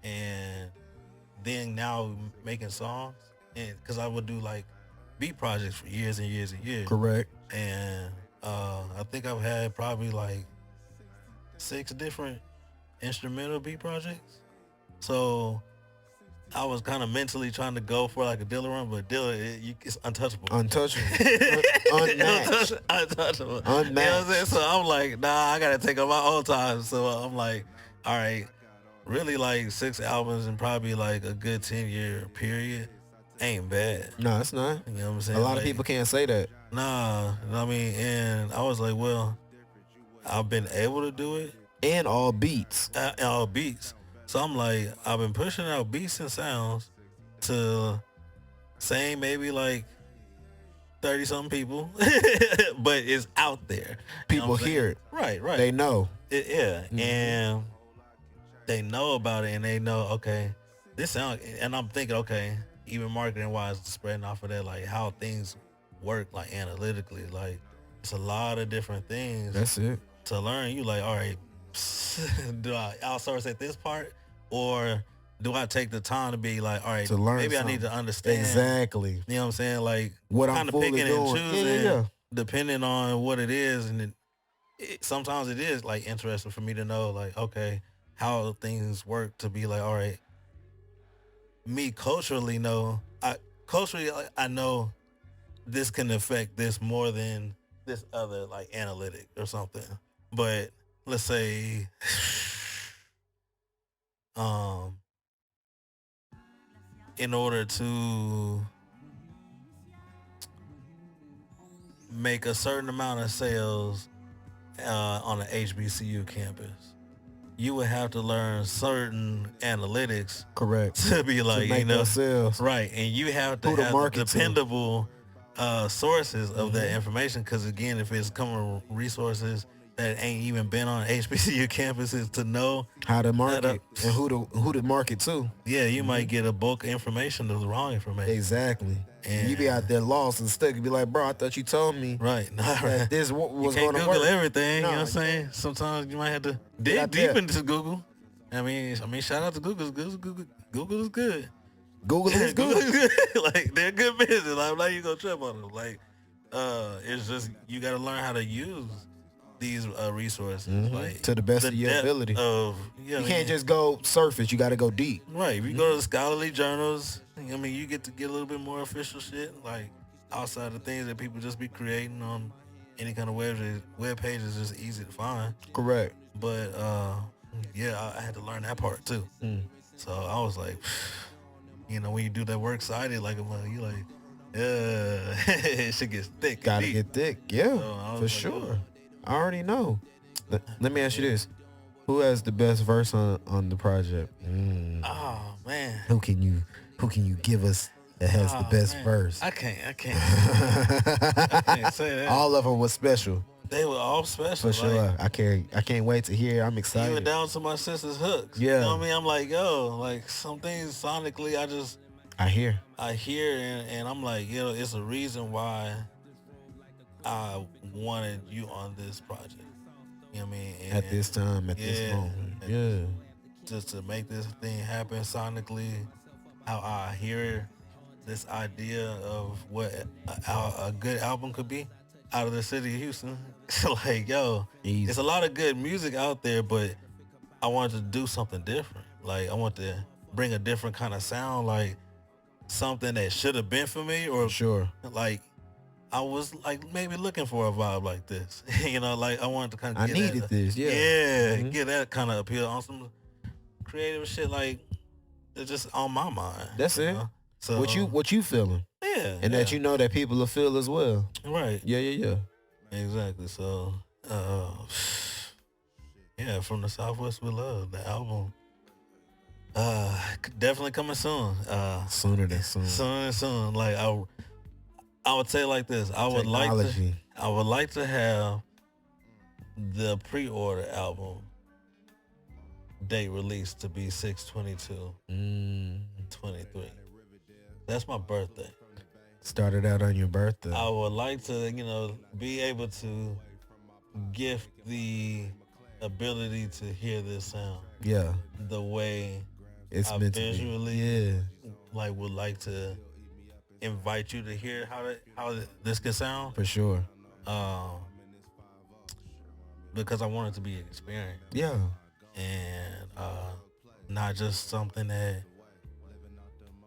and then now making songs. And because I would do like beat projects for years and years and years. Correct. And I think I've had probably like 6 different instrumental beat projects. So I was kind of mentally trying to go for like a Dilla run, but Dilla, it's untouchable. Unmatched. Untouchable. Unmatched. You know what I'm saying? So I'm like, nah, I gotta take on my own time. So I'm like, all right, really like 6 albums and probably like a good 10-year period ain't bad. No, it's not. You know what I'm saying? A lot like, of people can't say that. Nah, I mean, and I was like, well, I've been able to do it. And all beats. All beats. So I'm like, I've been pushing out beats and sounds to same maybe like 30 something people, but it's out there. People hear it. Right. They know. And they know about it, and they know, okay, this sound, and I'm thinking, okay, even marketing wise, spreading off of that, like how things work, like analytically, like it's a lot of different things. That's it. To learn. You like, all right, do I outsource at this part, or do I take the time to be like, all right, to learn maybe something. I need to understand exactly. You know what I'm saying? Like what kind I'm of picking doing. and choosing, Yeah. depending on what it is, and sometimes it is like interesting for me to know, like, okay, how things work to be like, all right, me culturally I know this can affect this more than this other like analytic or something. But let's say in order to make a certain amount of sales on an HBCU campus, you would have to learn certain analytics, correct, to be like, to make those sales, right, and you have to have dependable sources of that information. Because again, if it's coming from resources that ain't even been on HBCU campuses to know how to market and who to market to, you might get a bulk of information that's the wrong information. Exactly. And you be out there lost and stuck. You be like, bro, I thought you told me that this was going to work. Google everything. No, you know what I'm saying? Sometimes you might have to dig deep into Google. I mean, shout out to Google. Google is good. Google is good. Like, they're good business. Like, I'm not even gonna trip on them. Like, it's just you got to learn how to use these resources, like to the best of your ability. You can't just go surface. You got to go deep. Right. If you go to the scholarly journals, I mean, you get to get a little bit more official shit, like outside of things that people just be creating on any kind of web page is just easy to find. Correct. But I had to learn that part too. So I was like, when you do that work cited like a mother, you like, it should get thick. Gotta get thick, yeah, so for sure. I already know. Let me ask you this: who has the best verse on the project? Oh man, who can you give us that has the best verse? I can't. I can't say that. All of them was special. They were all special. For sure. I can't wait to hear. I'm excited. Even down to my sister's hooks. Yeah. You know what I mean? I'm like, like some things sonically I hear and I'm like, it's a reason why I wanted you on this project. You know what I mean? And, at this time, at this moment. Just to make this thing happen sonically, how I hear this idea of what a good album could be out of the city of Houston. Like, easy. It's a lot of good music out there, but I wanted to do something different. Like, I want to bring a different kind of sound, like something that should have been for me, or sure. Like, I was like maybe looking for a vibe like this. Like I wanted to kind of get this. Get that kind of appeal on some creative shit, like it's just on my mind. That's it. So what you feeling? Yeah. And that that people will feel as well. Right. Yeah. Exactly. So From the Southwest with Love, the album. Definitely coming soon. Sooner than soon. Sooner than soon. Like I would say it like this. I would like to have the pre-order album date release to be 6/22/23. That's my birthday. Started out on your birthday. I would like to, be able to gift the ability to hear this sound. Yeah. The way it's I meant visually to be. would like to invite you to hear how this can sound. For sure. because I want it to be an experience. Yeah. And not just something that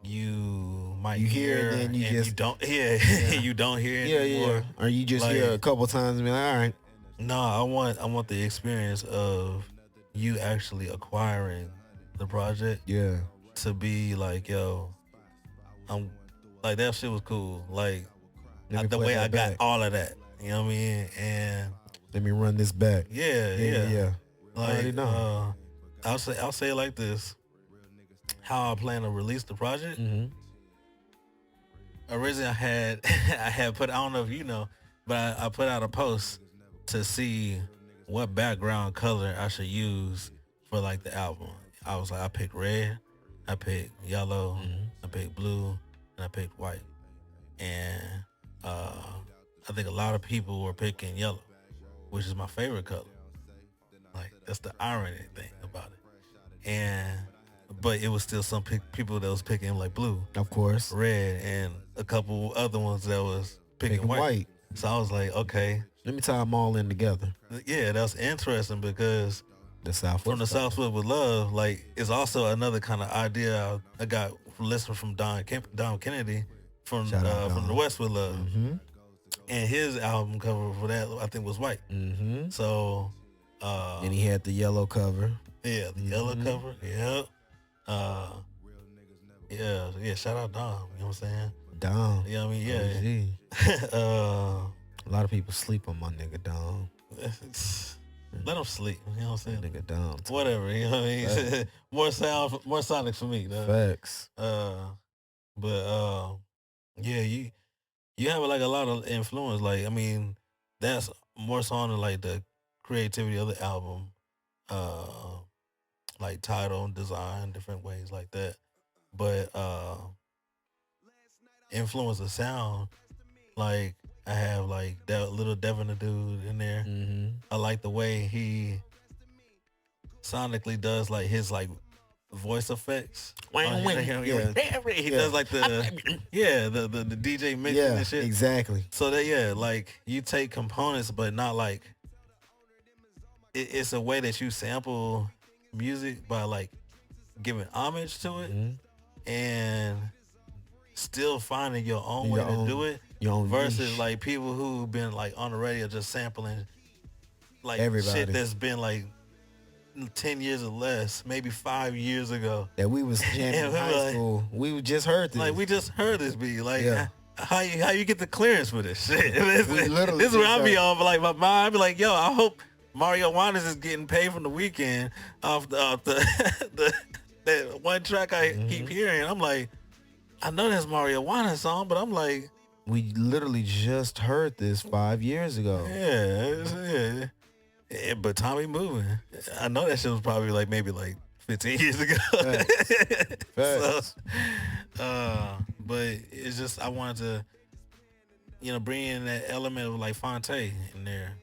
you might hear and then you don't hear you don't hear it anymore. Or you just hear a couple times and be like, all right. No, I want the experience of you actually acquiring the project. Yeah. To be like, yo, I'm like, that shit was cool. Like the way I got all of that. You know what I mean? And let me run this back. Yeah. Like, I already know. I'll say it like this. How I plan to release the project. Mm-hmm. Originally, I had put, I don't know if you know, but I put out a post to see what background color I should use for like the album. I was like, I picked red, I picked yellow, I picked blue, and I picked white. And I think a lot of people were picking yellow, which is my favorite color. Like, that's the irony thing about it. But it was still some people that was picking like blue, of course, red, and a couple other ones that was picking white. So I was like, okay, let me tie them all in together. Yeah, that's interesting because the Southwest from the Southwest with Love, like, it's also another kind of idea I got listening from Don Kennedy from the West with Love, and his album cover for that I think was white. So, and he had the yellow cover. Yeah, the yellow cover. Yeah. Yeah, shout out Dom, you know what I'm saying? Dom. You know what I mean? Yeah. A lot of people sleep on my nigga Dom. Let them sleep, you know what I'm saying? Nigga Dom. Whatever, you know what I mean? more sonic for me, though. Facts. But yeah, you have like a lot of influence. Like, I mean, that's more so on like the creativity of the album. Like title and design, different ways like that. But influence of sound, like I have like that little Devin the Dude in there. I like the way he sonically does like his like voice effects. He does like the DJ mix and shit. Exactly. So that like you take components, but not like it's a way that you sample music by like giving homage to it and still finding your own way to do it versus like people who've been like on the radio just sampling like shit that's been like 10 years or less, maybe 5 years ago that we was jamming in high school. We just heard this. Like, we just heard this beat. Like, how you get the clearance for this shit? This is where I be on, but like my mind, I be like, yo, I hope Mario Winans is getting paid from the weekend off the that one track I keep hearing. I'm like, I know that's Mario Winans song, but I'm like, we literally just heard this 5 years ago. Yeah, but Tommy Moving, I know that shit was probably like maybe like 15 years ago. Facts. So, but it's just I wanted to, bring in that element of like Fonte in there.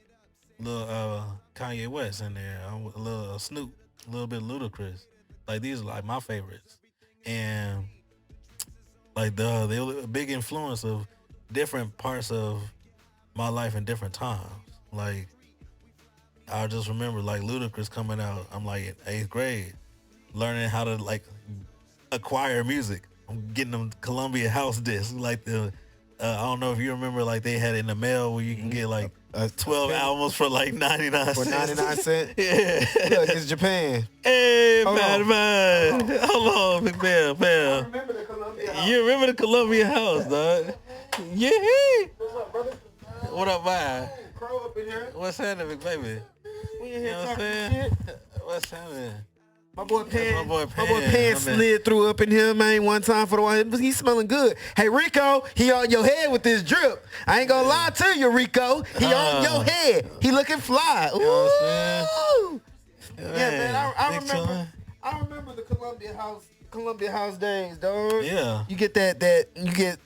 Little Kanye West in there, a little Snoop, a little bit Ludacris. Like, these are like my favorites, and like they were a big influence of different parts of my life in different times. Like, I just remember like Ludacris coming out. I'm like in 8th grade, learning how to like acquire music. I'm getting them Columbia house discs, like the. I don't know if you remember, like they had it in the mail where you can get like 12 albums for like 99 cents. For 99 cents? Yeah. Look, it's Japan. Hey, man. Hold on, big man. I remember the Columbia house. You remember the Columbia house, dog? Yeah. What's up, brother? What up, man? Krow up in here. What's happening, big baby? We in You here know what I'm talking saying? shit. What's happening? My boy Pan, my boy Pan slid through up in here, man, one time for the one. He's smelling good. Hey, Rico, he on your head with this drip. I ain't gonna lie to you, Rico. He on your head. He looking fly. Ooh. You know what I'm saying? Yeah, man, I remember the Columbia House days, dog. Yeah. You get you get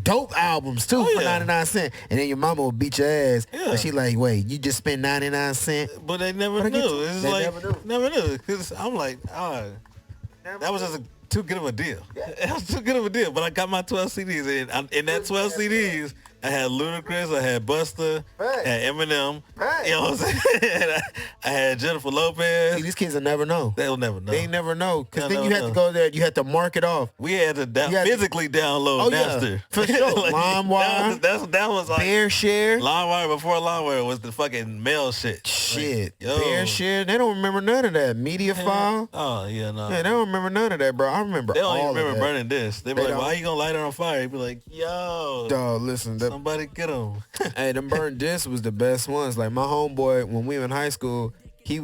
dope albums too for 99 cents. And then your mama will beat your ass. Yeah. And she like, wait, you just spent 99 cents? But they never knew. It's like, never knew. Because I'm like, that was just too good of a deal. That was too good of a deal. But I got my 12 CDs, and in that 12 CDs, I had Ludacris, I had Busta, I had Eminem. Right. You know what I'm saying? I had Jennifer Lopez. See, these kids will never know. They'll never know. They never know. Because then They'll you never had to know. go there. You had to mark it off. We had to physically download Napster. For sure. LimeWire. That was like BearShare. LimeWire before LimeWire was the fucking mail shit. Shit. Like, yo. BearShare. They don't remember none of that. MediaFile. Oh, yeah, no. Yeah, they don't remember none of that, bro. I remember They don't all even remember of that. burning this. They be like, why you gonna light it on fire? He'd be like, yo. Dog, listen. Somebody get them. Hey, them burned discs was the best ones. Like my homeboy, when we were in high school, he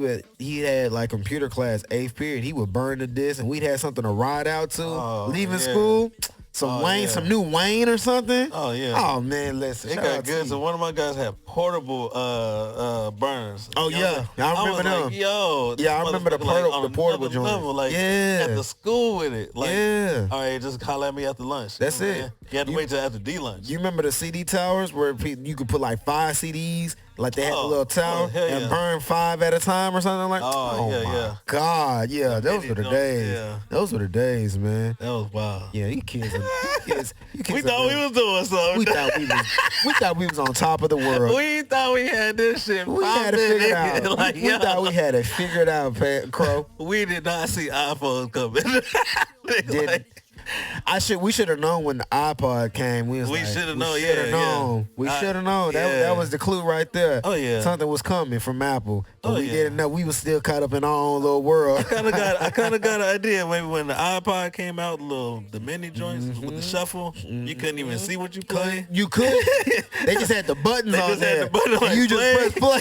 had like computer class 8th period. He would burn the disc and we'd have something to ride out to leaving school. Some some new Wayne or something. Oh yeah. Oh man, listen. It got good. So one of my guys had portable burners. Oh yeah, I remember them. Like, yo, yeah, I remember the portable joint. Level, like at the school with it. Like, all right, just holler at me after lunch. That's it. You had to wait till after D lunch. You remember the CD towers where you could put like 5 CDs, like they had a little tower and burn 5 at a time or something like that. My God, yeah, those were the days. Yeah. Those were the days, man. That was wild. Yeah, you kids. We thought we was doing something. We thought we was on top of the world. We thought we had this shit. We had it figured out. Like, we thought we had it figured out, Krow. We did not see iPhones coming. We should have known when the iPod came. We should have known. We should have known. That was the clue right there. Oh yeah, something was coming from Apple, but we didn't know. We was still caught up in our own little world. I kind of got an idea. Maybe when the iPod came out, the mini joints with the shuffle, you couldn't even see what you played. You could. They just had the buttons on there. Had the button like you just press play.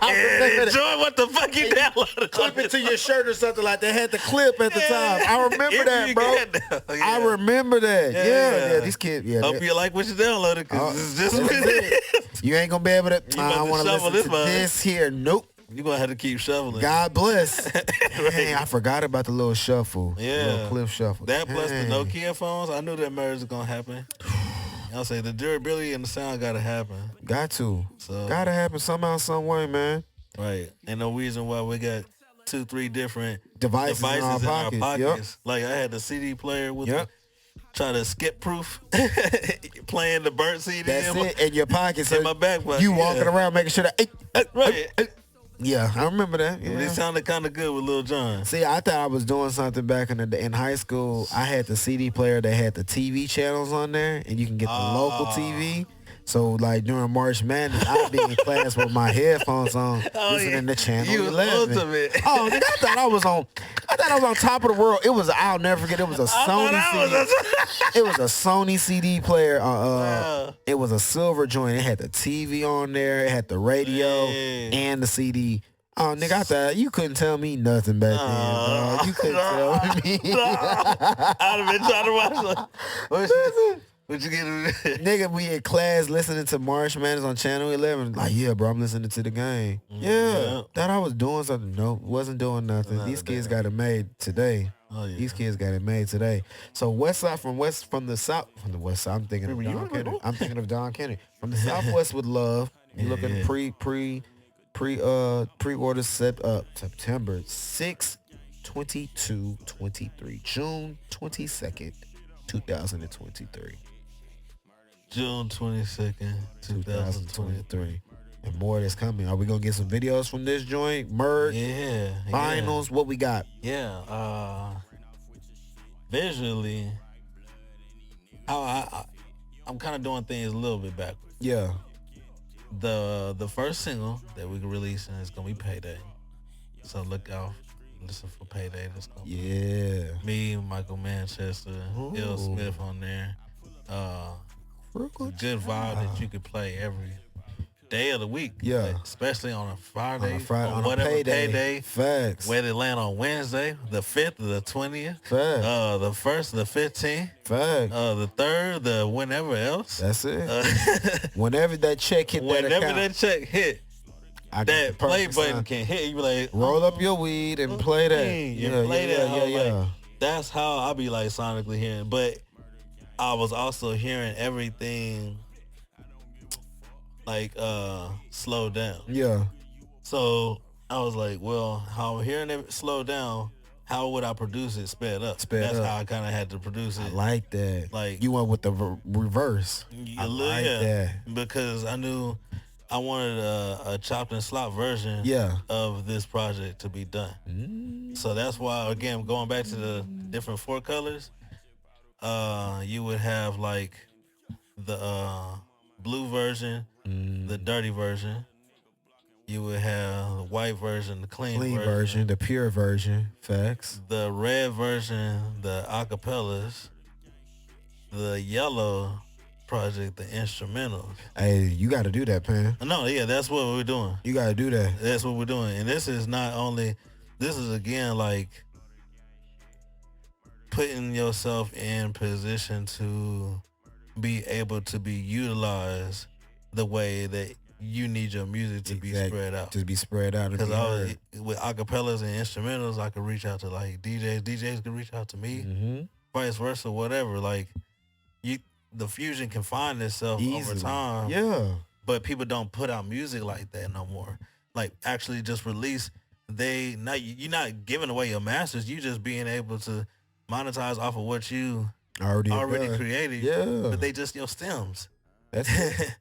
and enjoy what the fuck you downloaded. Clip it to your shirt or something like that. Had the clip at the time. I remember that, bro. I remember that. Yeah. These kids. Yeah. Hope you like what you downloaded, because it's just you ain't gonna be able to. I want to listen to this here. Nope. You're gonna have to keep shuffling. God bless. Dang, I forgot about the little shuffle. Yeah. The little clip shuffle. That plus the Nokia phones. I knew that merge was gonna happen. I'll say the durability and the sound gotta happen. Got to. So gotta happen somehow, some way, man. Right. And no reason why we got 2-3 different devices in our pockets. Yep. Like I had the CD player with try to skip proof playing the burnt CD. That's it in your pocket. So in my back pocket. You walking around making sure that right. Yeah, I remember that. Yeah. It sounded kind of good with Lil Jon. See, I thought I was doing something back in the day. In high school, I had the CD player that had the TV channels on there, and you can get the local TV. So, like, during March Madness, I'd be in class with my headphones on, listening to Channel 11. Ultimate. Oh, nigga, I thought I was on top of the world. I'll never forget, it was a Sony CD. It was a Sony CD player. It was a silver joint. It had the TV on there. It had the radio and the CD. Oh, nigga, I thought you couldn't tell me nothing back then, bro. You couldn't tell me. I'd have been trying to watch what you get? Nigga, we in class listening to March Madness on Channel 11. Like, yeah, bro, I'm listening to the game. Yeah. Thought I was doing something. Nope, wasn't doing nothing. These kids got it made today. Oh, yeah. These kids got it made today. So from the west side, I'm thinking of Don Kennedy. From the southwest with love. You looking pre-order set up September 6th, 22-23, June 22nd, 2023. June 22nd, 2023. And more that's coming. Are we gonna get some videos from this joint? Merch? Yeah. Vinyls? What we got? Yeah. Visually, I'm kind of doing things a little bit backwards. Yeah. The first single that we can release is gonna be Payday. So look out. Listen for Payday. That's gonna be me, Michael Manchester, Ill Smith on there. Good vibe that you could play every day of the week. Yeah. Like, especially on a Friday. On whatever payday. Facts. Whether it land on Wednesday, the 5th or the 20th. Facts. The 1st, the 15th. Facts. The 3rd, the whenever else. That's it. Whenever that check hit that account. Whenever that check hit. That play button can hit. You be like, roll up your weed and play that. Yeah. Like, that's how I be like sonically hearing. But I was also hearing everything like slow down. Yeah. So I was like, well, how I'm hearing it slow down, how would I produce it sped up? That's how I kind of had to produce it. I like that. Like you went with the reverse. I like that because I knew I wanted a chopped and slop version of this project to be done. So that's why, again, going back to the different 4 colors, you would have like the blue version, the dirty version. You would have the white version, the clean version, the pure version. Facts. The red version, the acapellas. The yellow project, the instrumentals. Hey, you got to do that, Pan. No, yeah, that's what we're doing. You got to do that. That's what we're doing. And this is not only, this is again like putting yourself in position to be able to be utilized the way that you need your music to be spread out. To be spread out. Because with acapellas and instrumentals, I could reach out to like DJs. DJs could reach out to me. Vice versa, whatever. Like, the fusion can find itself over time. Yeah. But people don't put out music like that no more. Like, actually just release. You're not giving away your masters. You just being able to monetize off of what you already created. Yeah. But they just your stems. That's it.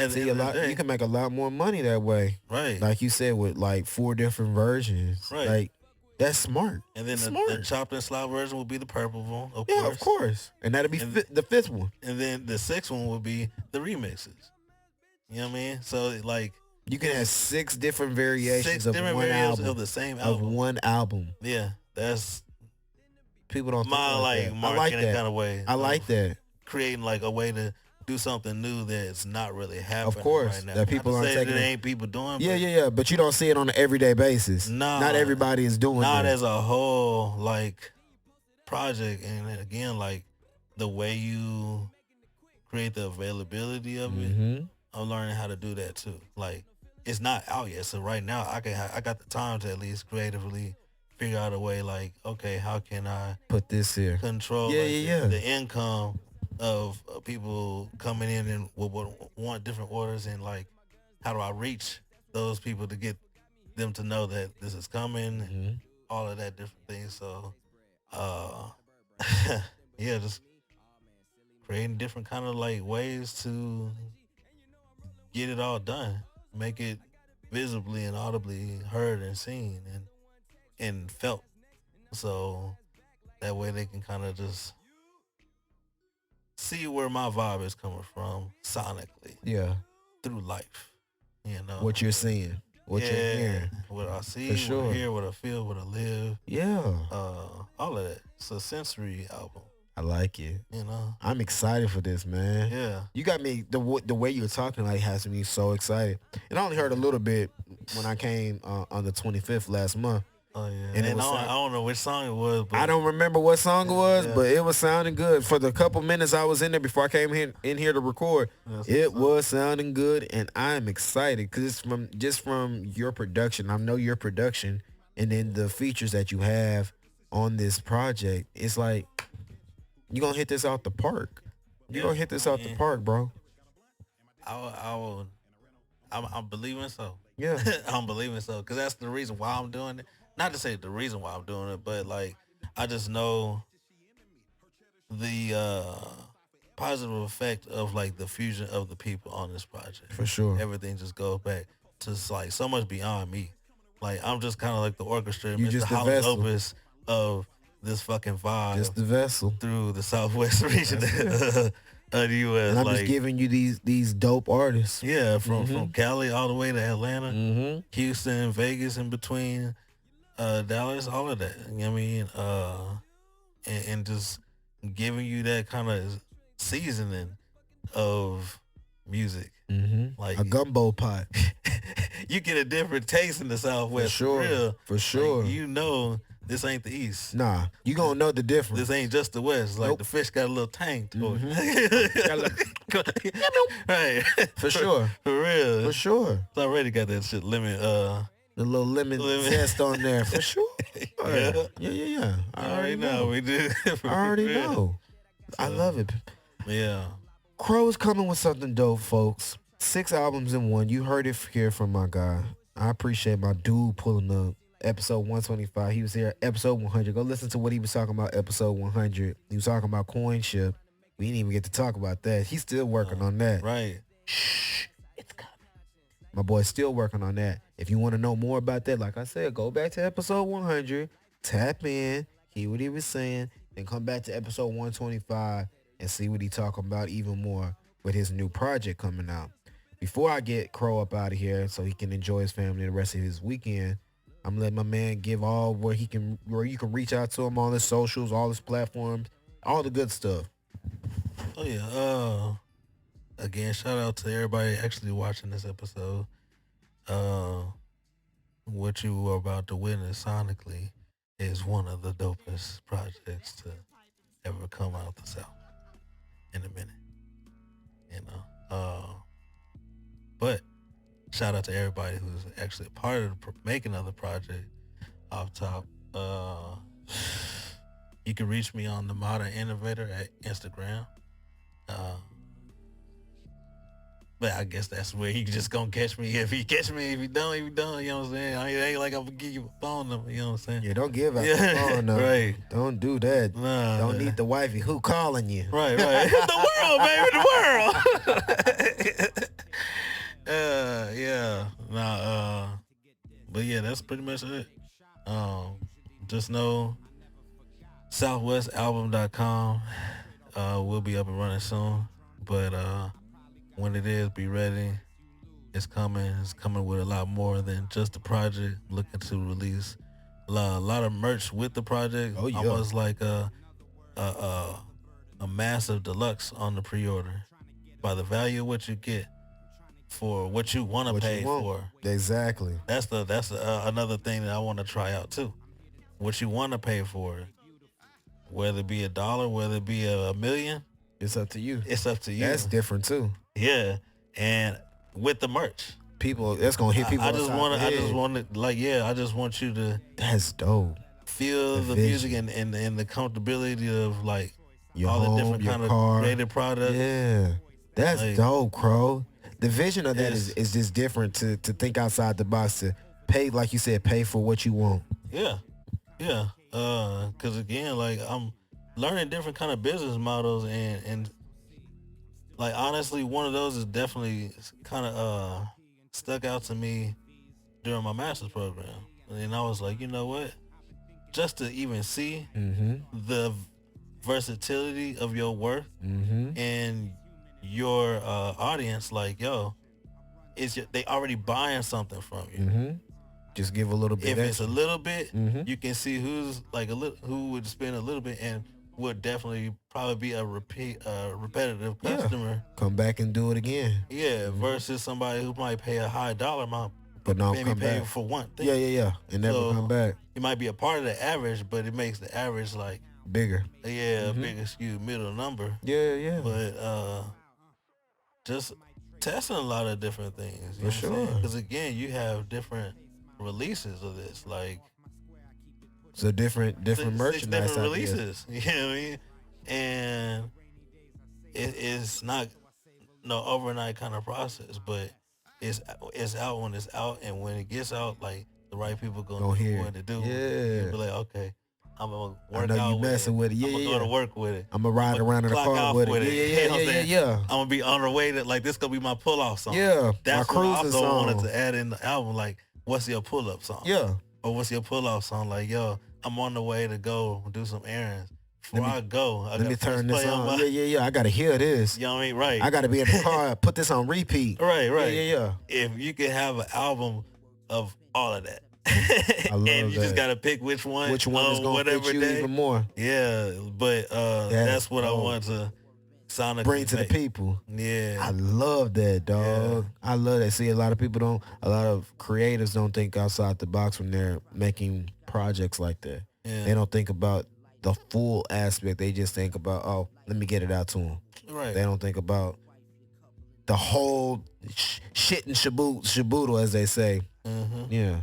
See, you can make a lot more money that way. Right. Like you said, with like 4 different versions. Right. Like, that's smart. And then the chopped and slop version will be the purple one, of course. Of course. And that'll be the 5th one. And then the 6th one will be the remixes. You know what I mean? So, like, you can have 6 different variations of one album. Of the same album. Of one album. Yeah. That's people don't my think like marketing kind of way. I like that. Creating like a way to do something new that's not really happening. Of course, right now. that people aren't taking. It ain't people doing. Yeah. But you don't see it on an everyday basis. Not everybody is doing. Not that. As a whole like project, and again, like the way you create the availability of it. I'm learning how to do that too. Like, it's not out yet, so right now I got the time to at least creatively figure out a way. Like, okay, how can I put this here? Control the income of people coming in and will want different orders, and like, how do I reach those people to get them to know that this is coming, all of that different things. So, yeah, just creating different kind of like ways to get it all done, make it visibly and audibly heard and seen and felt. So that way they can kind of just see where my vibe is coming from sonically. Yeah. Through life. You know. What you're seeing. What you're hearing. What I see, for sure. What I hear, what I feel, what I live. Yeah. All of that. It's a sensory album. I like it. You know. I'm excited for this, man. Yeah. You got me, the way you're talking like has me so excited. And I only heard a little bit when I came on the 25th last month. Oh yeah, and I don't know which song it was. But I don't remember what song it was, but it was sounding good. For the couple minutes I was in there before I came in here to record, it was sounding good, and I'm excited because it's from your production. I know your production, and then the features that you have on this project. It's like you gonna hit this out the park. You gonna hit this out the park, bro. I'm believing so. Yeah, I'm believing so because that's the reason why I'm doing it. Not to say the reason why I'm doing it, but like I just know the positive effect of like the fusion of the people on this project. For sure. Everything just goes back to like so much beyond me. Like I'm just kind of like the orchestra, you just the Hollis Opus of this fucking vibe. Just the vessel through the Southwest region of the U.S. And I'm just giving you these dope artists. Yeah, from Cali all the way to Atlanta, Houston, Vegas, in between. Dallas, all of that. You know what I mean? And just giving you that kind of seasoning of music. Like a gumbo pot. You get a different taste in the Southwest. For sure. Real. For sure. Like, you know this ain't the East. Nah, you gonna know the difference. This ain't just the West. Like the fish got a little tang to it. Right. For sure. For real. For sure. It's already got that shit lemon the little lemon zest on there for sure. Yeah. I already know. We do. I already know. So, I love it. Yeah. Krow is coming with something dope, folks. 6 albums in one. You heard it here from my guy. I appreciate my dude pulling up episode 125. He was here episode 100. Go listen to what he was talking about episode 100. He was talking about coinship. We didn't even get to talk about that. He's still working on that. Right. Shh, it's coming. My boy's still working on that. If you want to know more about that, like I said, go back to episode 100, tap in, hear what he was saying, then come back to episode 125 and see what he talking about even more with his new project coming out. Before I get Krow up out of here so he can enjoy his family the rest of his weekend, I'm letting my man give all where you can reach out to him on his socials, all his platforms, all the good stuff. Oh yeah. Again, shout out to everybody actually watching this episode. What you are about to witness sonically is one of the dopest projects to ever come out the South in a minute. You know. But shout out to everybody who's actually a part of the making of the project. Off top, you can reach me on the Modern Innovator at Instagram. But I guess that's where you just gonna catch me. If you catch me, if you don't, you know what I'm saying? It ain't like I'm gonna give you a phone number, you know what I'm saying? Yeah, don't give out the phone number. Right. Don't do that. Nah, don't need the wifey who calling you. Right. The world, baby, the world. Yeah. Nah, but yeah, that's pretty much it. Just know southwestalbum.com will be up and running soon. But when it is, be ready. It's coming. It's coming with a lot more than just the project. Looking to release a lot of merch with the project. Oh, yeah. Almost like a massive deluxe on the pre-order. By the value of what you get for what you want to pay for. Exactly. That's another thing that I want to try out too. What you want to pay for, whether it be $1, whether it be a million. It's up to you. It's up to you. That's different too. Yeah, and with the merch, people, that's gonna hit people. I just want you to. That's dope. Feel the music and the comfortability of like your all home, the different kind car. of creative products. Yeah, that's like, dope, Krow. The vision of that is just different to think outside the box, to pay, like you said, pay for what you want. Yeah. Because again, like I'm learning different kind of business models and like honestly, one of those is definitely kind of stuck out to me during my master's program, and I was like, you know what? Just to even see the versatility of your work and your audience, like, yo, they already buying something from you. Just give a little bit. If it's a little bit, you can see who's like who would spend a little bit and would definitely probably be a repetitive customer. Come back and do it again. Yeah, versus somebody who might pay a high dollar amount, but no, maybe pay for one thing. Yeah, and never come back. It might be a part of the average, but it makes the average like bigger. Yeah, bigger skewed middle number. Yeah. But just testing a lot of different things. For sure. Because again, you have different releases of this, like so different merchandise, different releases. You know what I mean? And it's not no overnight kind of process, but it's out when it's out, and when it gets out, like the right people gonna do what to do. Yeah, be like, okay, I'm gonna I work know out you messing with it. I'm gonna go to work with it. I'm gonna ride around in the car with it. Yeah. I'm gonna be on the way to, like, this gonna be my pull off song. Yeah, that's my what I cruising also song. wanted to add in the album. Like, what's your pull up song? Yeah, or what's your pull off song? Like, yo, I'm on the way to go do some errands. Before I go, let me turn this on. Yeah. I gotta hear this. You know what I mean? Right. I gotta be in the car. Put this on repeat. Right. Yeah. If you could have an album of all of that, I love and you that. Just gotta pick which one is gonna fit you even more. Yeah, but that's what I want to sonically bring to the people. Yeah, I love that, dog. Yeah. I love that. See, a lot of creatives don't think outside the box when they're making projects like that. Yeah. They don't think about the full aspect. They just think about, oh, let me get it out to them. Right. They don't think about the whole shit and shaboodle, as they say. Yeah.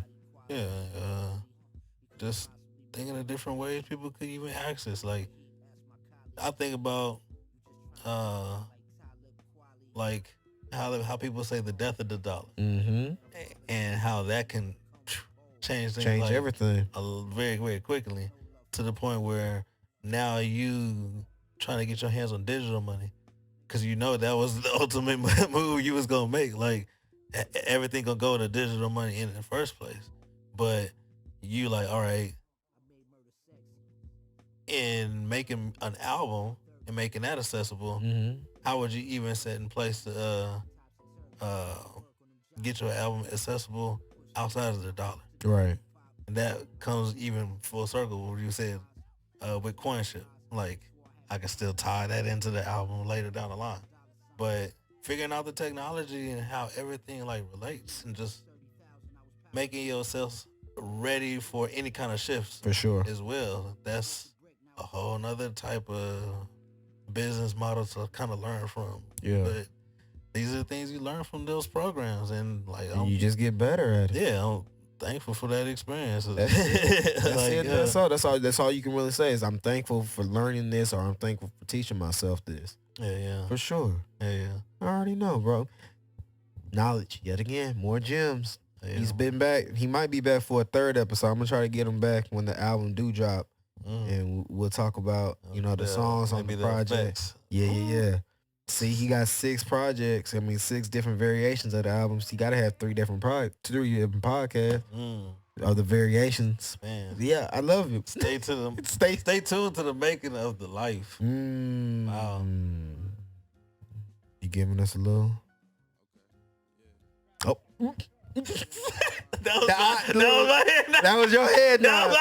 Just thinking of different ways people could even access. Like, I think about like how people say the death of the dollar, and how that can changed things, Change like, everything. Very, very quickly, to the point where now you trying to get your hands on digital money, because you know that was the ultimate move you was gonna make. Like, everything gonna go to digital money in the first place, but you like, all right, in making an album and making that accessible, how would you even set in place to get your album accessible outside of the dollar? Right. And that comes even full circle where you said with coinship. Like, I can still tie that into the album later down the line. But figuring out the technology and how everything like relates, and just making yourself ready for any kind of shifts For sure. as well. That's a whole nother type of business model to kind of learn from. Yeah. But these are the things you learn from those programs, and like, And you just get better at it. yeah, I'm thankful for that experience. That's it. That's Like, it. That's all you can really say is I'm thankful for learning this, or I'm thankful for teaching myself this. Yeah. For sure. Yeah. I already know, bro. Knowledge, yet again, more gems. Yeah. He's been back. He might be back for a third episode. I'm gonna try to get him back when the album do drop, and we'll talk about the songs on the project. Yeah. See, he got 6 projects. I mean, 6 different variations of the albums. He got to have 3 different podcasts of the variations. Man, yeah, I love it. Stay tuned to the making of the life. Wow. You giving us a little? Oh. That was your head now.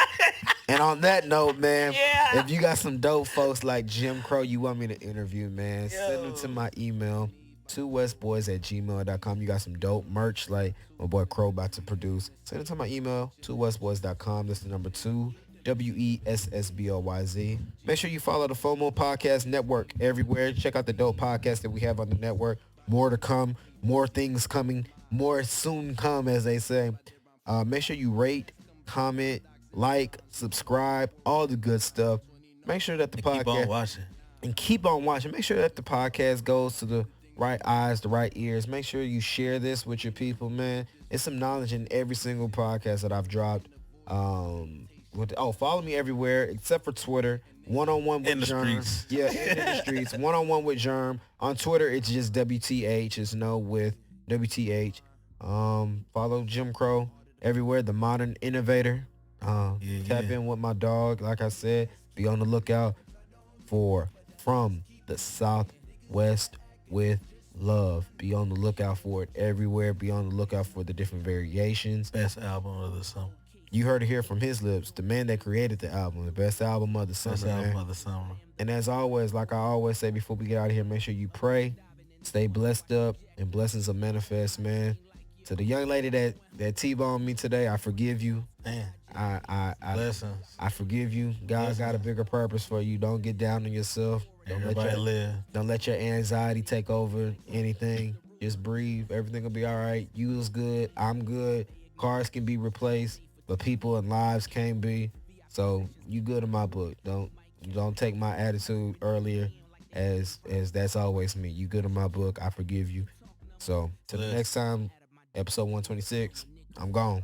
And on that note, man, if you got some dope folks like Gym Krow you want me to interview, man, send them to my email, 2westboys@gmail.com. You got some dope merch like my boy Krow about to produce. Send it to my email, 2westboys.com. That's the number 2, WESSBOYZ. Make sure you follow the FOMO Podcast Network everywhere. Check out the dope podcasts that we have on the network. More to come, more things coming, more soon come, as they say. Make sure you rate, comment, like, subscribe, all the good stuff. Make sure that the podcast... Keep on watching. And keep on watching. Make sure that the podcast goes to the right eyes, the right ears. Make sure you share this with your people, man. It's some knowledge in every single podcast that I've dropped. Follow me everywhere except for Twitter. One-on-one with Jerm. Yeah, in the streets. One-on-one with Jerm. On Twitter, it's just WTH. It's no with WTH. Follow Gym Krow everywhere. The Modern Innovator. Tap in with my dog. Like I said, be on the lookout for From the Southwest with Love. Be on the lookout for it everywhere. Be on the lookout for the different variations. Best album of the summer. You heard it here from his lips. The man that created the album. The best album of the summer. Best album of the summer. And as always, like I always say before we get out of here, make sure you pray, stay blessed up, and blessings will manifest, man. To the young lady that T-boned me today, I forgive you. Man. Blessings. I forgive you. God got a bigger purpose for you. Don't get down on yourself. Don't let your anxiety take over anything. Just breathe. Everything will be all right. You is good. I'm good. Cars can be replaced, but people and lives can't be. So you good in my book. Don't take my attitude earlier as that's always me. You good in my book. I forgive you. So till the next time, episode 126, I'm gone.